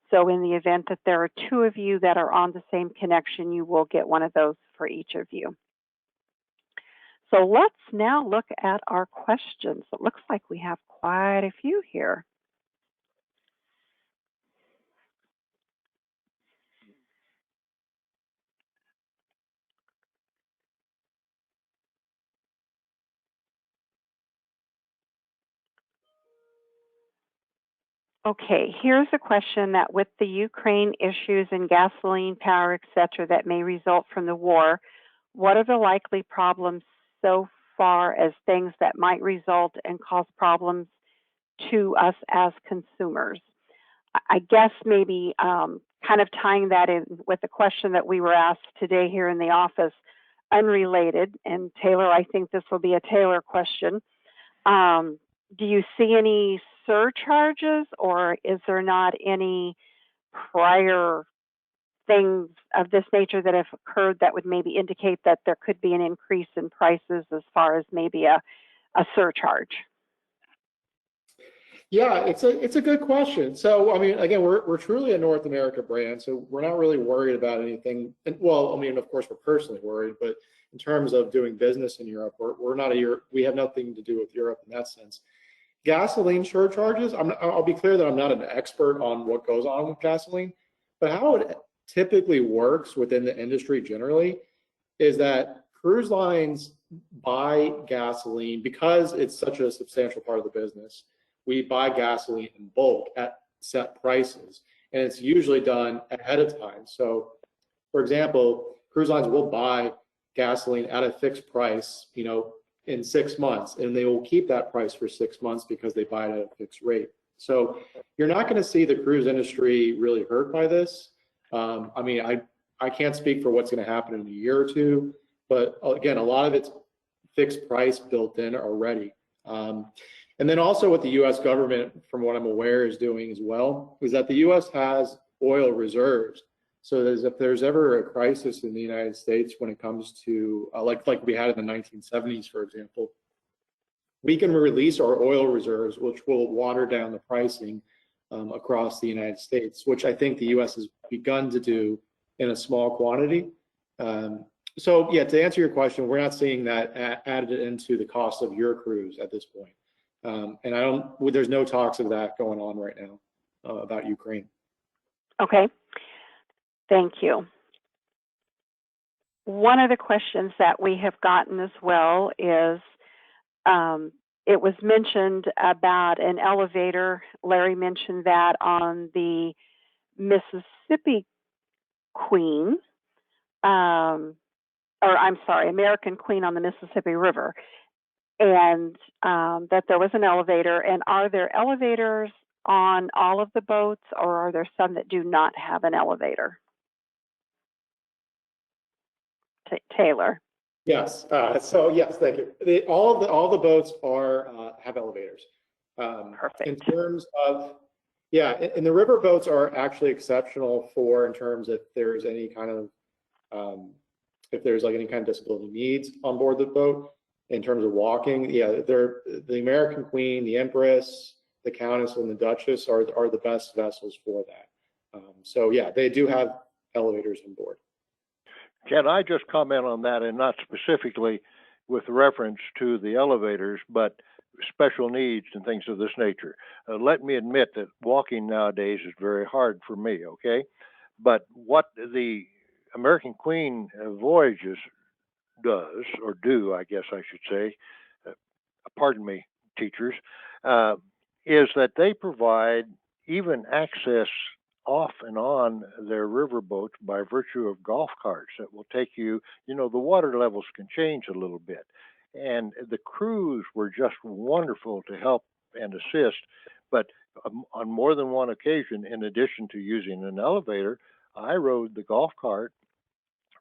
So in the event that there are two of you that are on the same connection, you will get one of those for each of you. So let's now look at our questions. It looks like we have quite a few here. Okay, here's a question that with the Ukraine issues and gasoline, power, etc., that may result from the war, what are the likely problems so far as things that might result and cause problems to us as consumers? I guess maybe kind of tying that in with the question that we were asked today here in the office, unrelated, and Taylor, I think this will be a Taylor question. Do you see any surcharges, or is there not any prior things of this nature that have occurred that would maybe indicate that there could be an increase in prices as far as maybe a surcharge? Yeah, it's a good question. So, I mean, again, we're truly a North America brand, so we're not really worried about anything. And, well, I mean, of course, we're personally worried, but in terms of doing business in Europe, we're not a Europe. We have nothing to do with Europe in that sense. Gasoline surcharges. I'll be clear that I'm not an expert on what goes on with gasoline, but how it typically works within the industry generally is that cruise lines buy gasoline because it's such a substantial part of the business. We buy gasoline in bulk at set prices, and it's usually done ahead of time. So, for example, cruise lines will buy gasoline at a fixed price, in 6 months, and they will keep that price for 6 months because they buy it at a fixed rate. So you're not going to see the cruise industry really hurt by this. I mean, I can't speak for what's going to happen in a year or two, but again, a lot of it's fixed price built in already. And then also what the U.S. government, from what I'm aware, is doing as well, is that the U.S. has oil reserves. So if there's ever a crisis in the United States when it comes to, like we had in the 1970s, for example, we can release our oil reserves, which will water down the pricing across the United States, which I think the U.S. has begun to do in a small quantity. So yeah, to answer your question, we're not seeing that added into the cost of your cruise at this point. And there's no talks of that going on right now about Ukraine. Okay, thank you. One of the questions that we have gotten as well is, it was mentioned about an elevator. Larry mentioned that on the Mississippi Queen, or I'm sorry, American Queen on the Mississippi River, and that there was an elevator. And are there elevators on all of the boats, or are there some that do not have an elevator? Taylor. Yes. So yes, thank you. All the boats have elevators. Perfect. In terms of, yeah, and the river boats are actually exceptional in terms of if there's any kind of any kind of disability needs on board the boat. In terms of walking, yeah, the American Queen, the Empress, the Countess, and the Duchess are the best vessels for that. So yeah, they do have elevators on board. Can I just comment on that, and not specifically with reference to the elevators, but special needs and things of this nature? Let me admit that walking nowadays is very hard for me, okay? But what the American Queen Voyages does, or do, I guess I should say, uh, pardon me, teachers, uh, is that they provide even access off and on their riverboats by virtue of golf carts that will take you, the water levels can change a little bit. And the crews were just wonderful to help and assist. But on more than one occasion, in addition to using an elevator, I rode the golf cart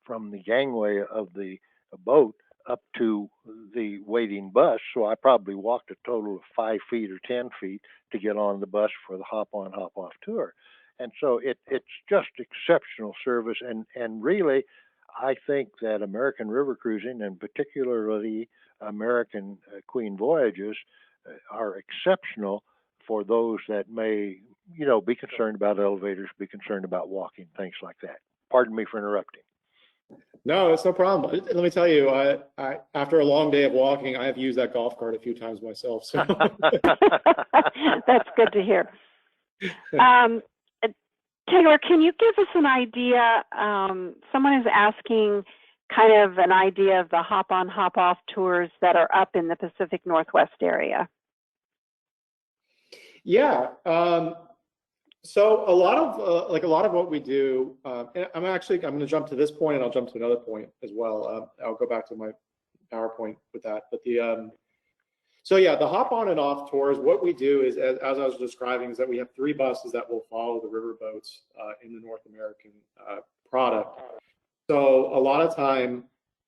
from the gangway of the boat up to the waiting bus. So I probably walked a total of 5 feet or 10 feet to get on the bus for the hop on, hop off tour. And so it's just exceptional service. And really, I think that American River Cruising, and particularly American Queen Voyages, are exceptional for those that may, be concerned about elevators, be concerned about walking, things like that. Pardon me for interrupting. No, it's no problem. Let me tell you, I after a long day of walking, I have used that golf cart a few times myself. So that's good to hear. Taylor, can you give us an idea? Someone is asking kind of an idea of the hop on, hop off tours that are up in the Pacific Northwest area. Yeah. So a lot of what we do, and I'm going to jump to this point, and I'll jump to another point as well. I'll go back to my PowerPoint with that. But so yeah, the hop on and off tours, what we do is, as I was describing, is that we have 3 buses that will follow the riverboats in the North American product. So a lot of time,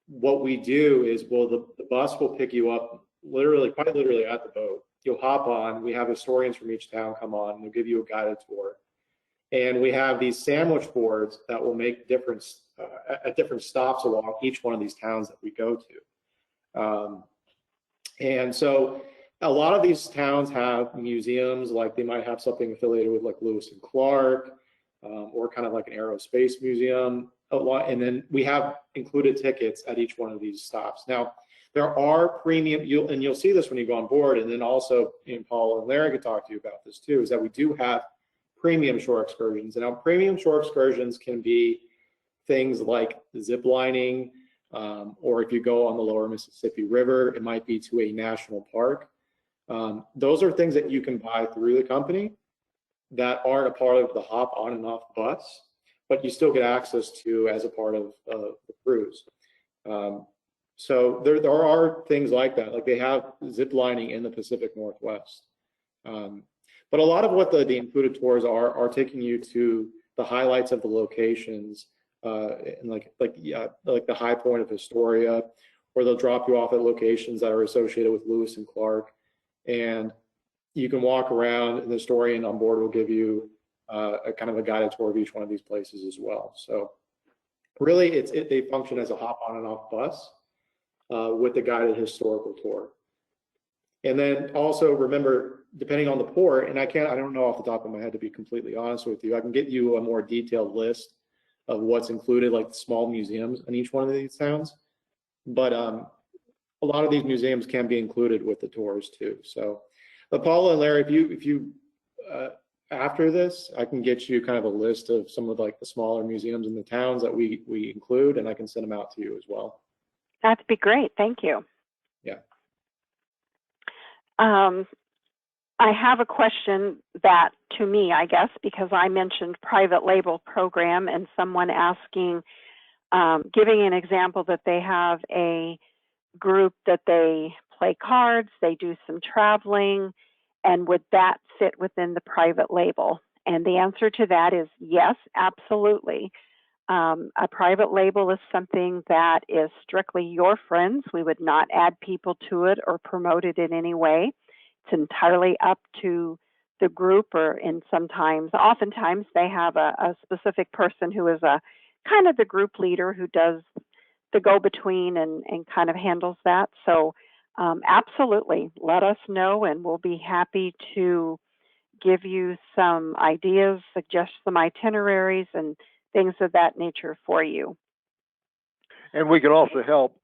what we do is, the bus will pick you up quite literally at the boat. You'll hop on. We have historians from each town come on, and they'll give you a guided tour. And we have these sandwich boards that will make difference at different stops along each one of these towns that we go to. And so a lot of these towns have museums, like they might have something affiliated with like Lewis and Clark, or kind of like an aerospace museum. And then we have included tickets at each one of these stops. Now, there are premium, you'll see this when you go on board, and then also, Paul and Larry can talk to you about this too, is that we do have premium shore excursions. And now premium shore excursions can be things like zip lining, or if you go on the lower Mississippi River, it might be to a national park. Those are things that you can buy through the company that aren't a part of the hop on and off bus, but you still get access to as a part of the cruise. So there are things like that, like they have zip lining in the Pacific Northwest. But a lot of what the included tours are taking you to the highlights of the locations, and like the high point of Historia, or they'll drop you off at locations that are associated with Lewis and Clark, and you can walk around, and the historian on board will give you a kind of a guided tour of each one of these places as well. So really, they function as a hop on and off bus with the guided historical tour. And then also remember, depending on the port, and I don't know off the top of my head, to be completely honest with you, I can get you a more detailed list of what's included, like the small museums in each one of these towns. But a lot of these museums can be included with the tours too. So, but Paula and Larry, if you after this, I can get you kind of a list of some of like the smaller museums in the towns that we include, and I can send them out to you as well. That'd be great. Thank you. Yeah. I have a question that, to me, I guess, because I mentioned private label program, and someone asking, giving an example that they have a group that they play cards, they do some traveling, and would that fit within the private label? And the answer to that is yes, absolutely. A private label is something that is strictly your friends. We would not add people to it or promote it in any way. It's entirely up to the group, or oftentimes they have a specific person who is a kind of the group leader who does the go-between and kind of handles that. So absolutely, let us know, and we'll be happy to give you some ideas, suggest some itineraries and things of that nature for you. And we can also help.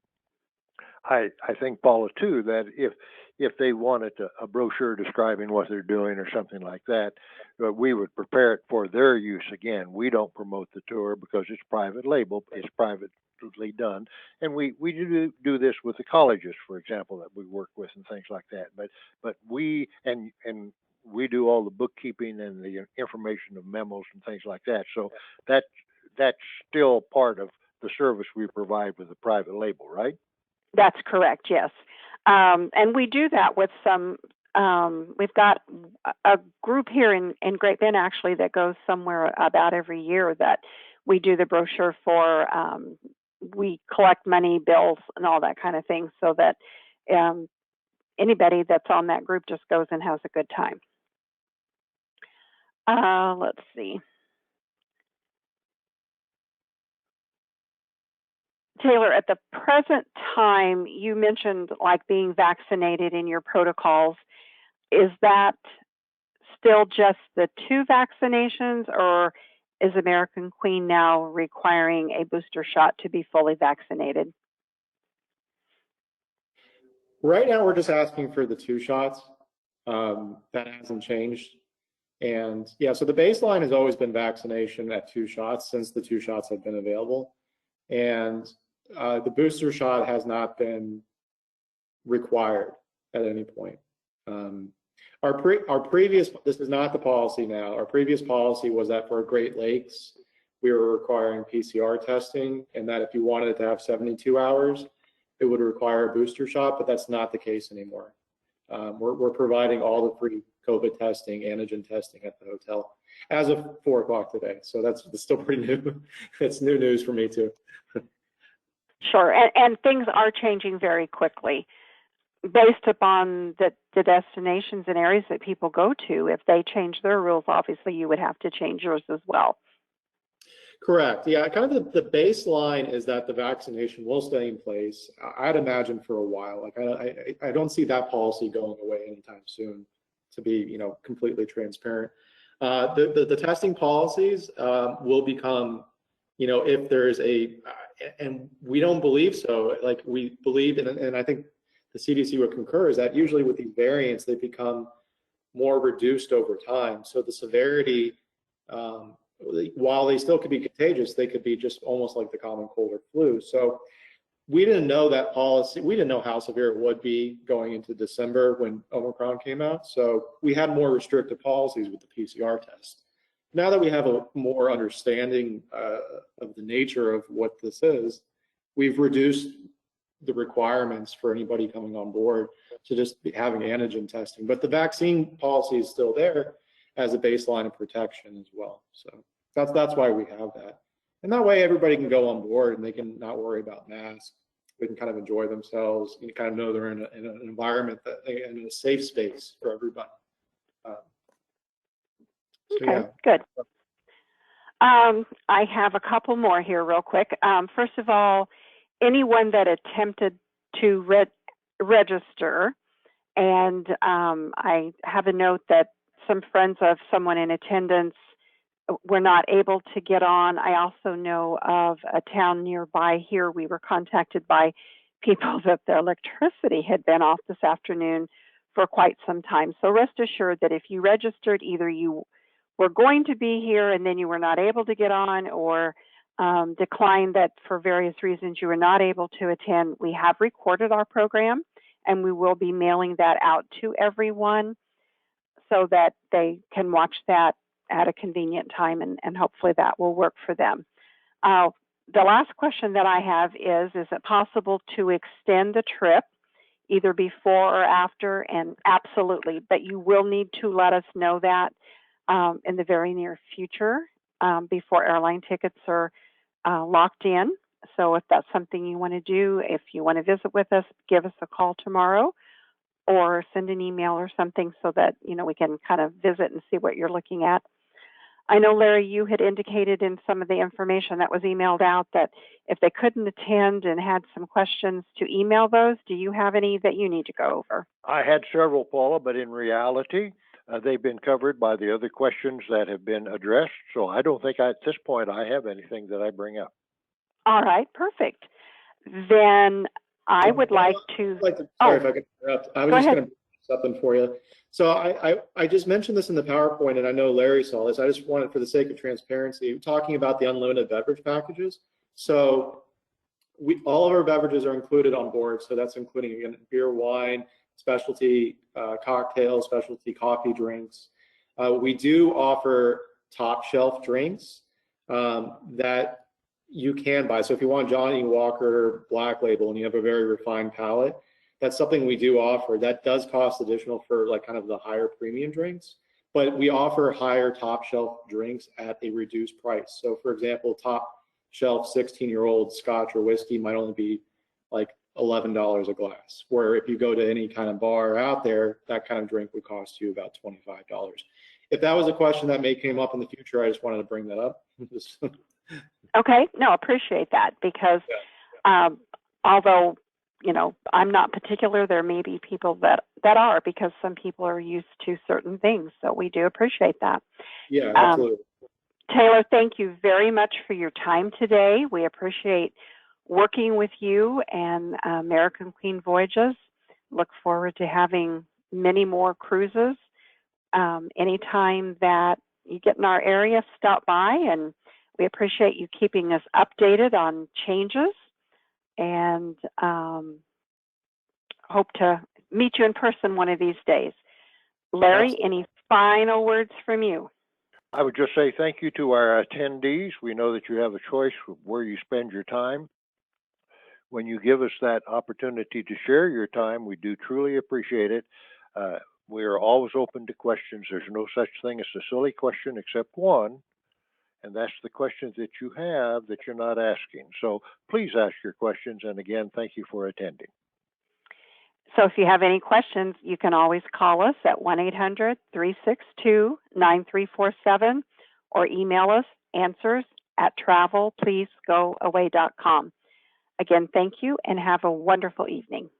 I think, Paula, too, that if they wanted a brochure describing what they're doing or something like that, we would prepare it for their use. Again, we don't promote the tour because it's private label, it's privately done, and we do this with the colleges, for example, that we work with and things like that. But we and we do all the bookkeeping and the information of memos and things like that. So that's still part of the service we provide with the private label, right? That's correct, yes. And we do that with some, we've got a group here in Great Bend actually that goes somewhere about every year that we do the brochure for. We collect money, bills, and all that kind of thing so that anybody that's on that group just goes and has a good time. Let's see. Taylor, at the present time, you mentioned like being vaccinated in your protocols. Is that still just the 2 vaccinations, or is American Queen now requiring a booster shot to be fully vaccinated? Right now, we're just asking for the 2 shots. That hasn't changed. And yeah, so the baseline has always been vaccination at 2 shots since the 2 shots have been available. And the booster shot has not been required at any point. Our previous, this is not the policy now, our previous policy was that for Great Lakes, we were requiring PCR testing, and that if you wanted it to have 72 hours, it would require a booster shot, but that's not the case anymore. We're providing all the free COVID testing, antigen testing at the hotel as of 4 o'clock today. So that's still pretty new. It's new news for me too. Sure, and things are changing very quickly based upon the destinations and areas that people go to. If they change their rules, obviously you would have to change yours as well. Correct. Yeah, kind of the baseline is that the vaccination will stay in place. I'd imagine for a while. Like I don't see that policy going away anytime soon, to be completely transparent. The testing policies will become, if there's and we don't believe so. Like we believe, and I think the CDC would concur, is that usually with these variants, they become more reduced over time. So the severity, while they still could be contagious, they could be just almost like the common cold or flu. So we didn't know that policy. We didn't know how severe it would be going into December when Omicron came out. So we had more restrictive policies with the PCR test. Now that we have a more understanding of the nature of what this is, we've reduced the requirements for anybody coming on board to just be having antigen testing. But the vaccine policy is still there as a baseline of protection as well. So that's why we have that. And that way everybody can go on board and they can not worry about masks. They can kind of enjoy themselves. You kind of know they're in an environment in a safe space for everybody. Okay, yeah. Good. I have a couple more here real quick. First of all, anyone that attempted to register, and I have a note that some friends of someone in attendance were not able to get on. I also know of a town nearby here. We were contacted by people that their electricity had been off this afternoon for quite some time. So rest assured that if you registered, either you were going to be here and then you were not able to get on, or declined that for various reasons you were not able to attend. We have recorded our program and we will be mailing that out to everyone so that they can watch that at a convenient time, and hopefully that will work for them. The last question that I have is it possible to extend the trip either before or after? And absolutely, but you will need to let us know that in the very near future before airline tickets are locked in. So if that's something you want to do, if you want to visit with us, give us a call tomorrow or send an email or something so that we can kind of visit and see what you're looking at. I know, Larry, you had indicated in some of the information that was emailed out that if they couldn't attend and had some questions to email those. Do you have any that you need to go over? I had several, Paula, but in reality, they've been covered by the other questions that have been addressed. So I don't think at this point I have anything that I bring up. All right, perfect. Then I would like to, Sorry if I could interrupt. I was Go just ahead. going to something for you. So I just mentioned this in the PowerPoint, and I know Larry saw this. I just wanted, for the sake of transparency, talking about the unlimited beverage packages. So all of our beverages are included on board. So that's including, again, beer, wine, specialty cocktails, specialty coffee drinks. We do offer top shelf drinks that you can buy. So if you want Johnny Walker Black Label and you have a very refined palate, that's something we do offer. That does cost additional for like kind of the higher premium drinks, but we offer higher top shelf drinks at a reduced price. So for example, top shelf 16-year-old scotch or whiskey might only be like $11 a glass, where if you go to any kind of bar out there, that kind of drink would cost you about $25. If that was a question that may come up in the future, I just wanted to bring that up. okay, no, appreciate that, because although, you know, I'm not particular, there may be people that are, because some people are used to certain things. So we do appreciate that. Yeah, absolutely. Taylor, thank you very much for your time today. We appreciate working with you and American Queen Voyages. Look forward to having many more cruises. Anytime that you get in our area, stop by, and we appreciate you keeping us updated on changes, and hope to meet you in person one of these days. Larry, any final words from you? I would just say thank you to our attendees. We know that you have a choice of where you spend your time. When you give us that opportunity to share your time, we do truly appreciate it. We are always open to questions. There's no such thing as a silly question except one, and that's the questions that you have that you're not asking. So please ask your questions, and again, thank you for attending. So if you have any questions, you can always call us at 1-800-362-9347 or email us answers@travelpleasegoaway.com. Again, thank you and have a wonderful evening.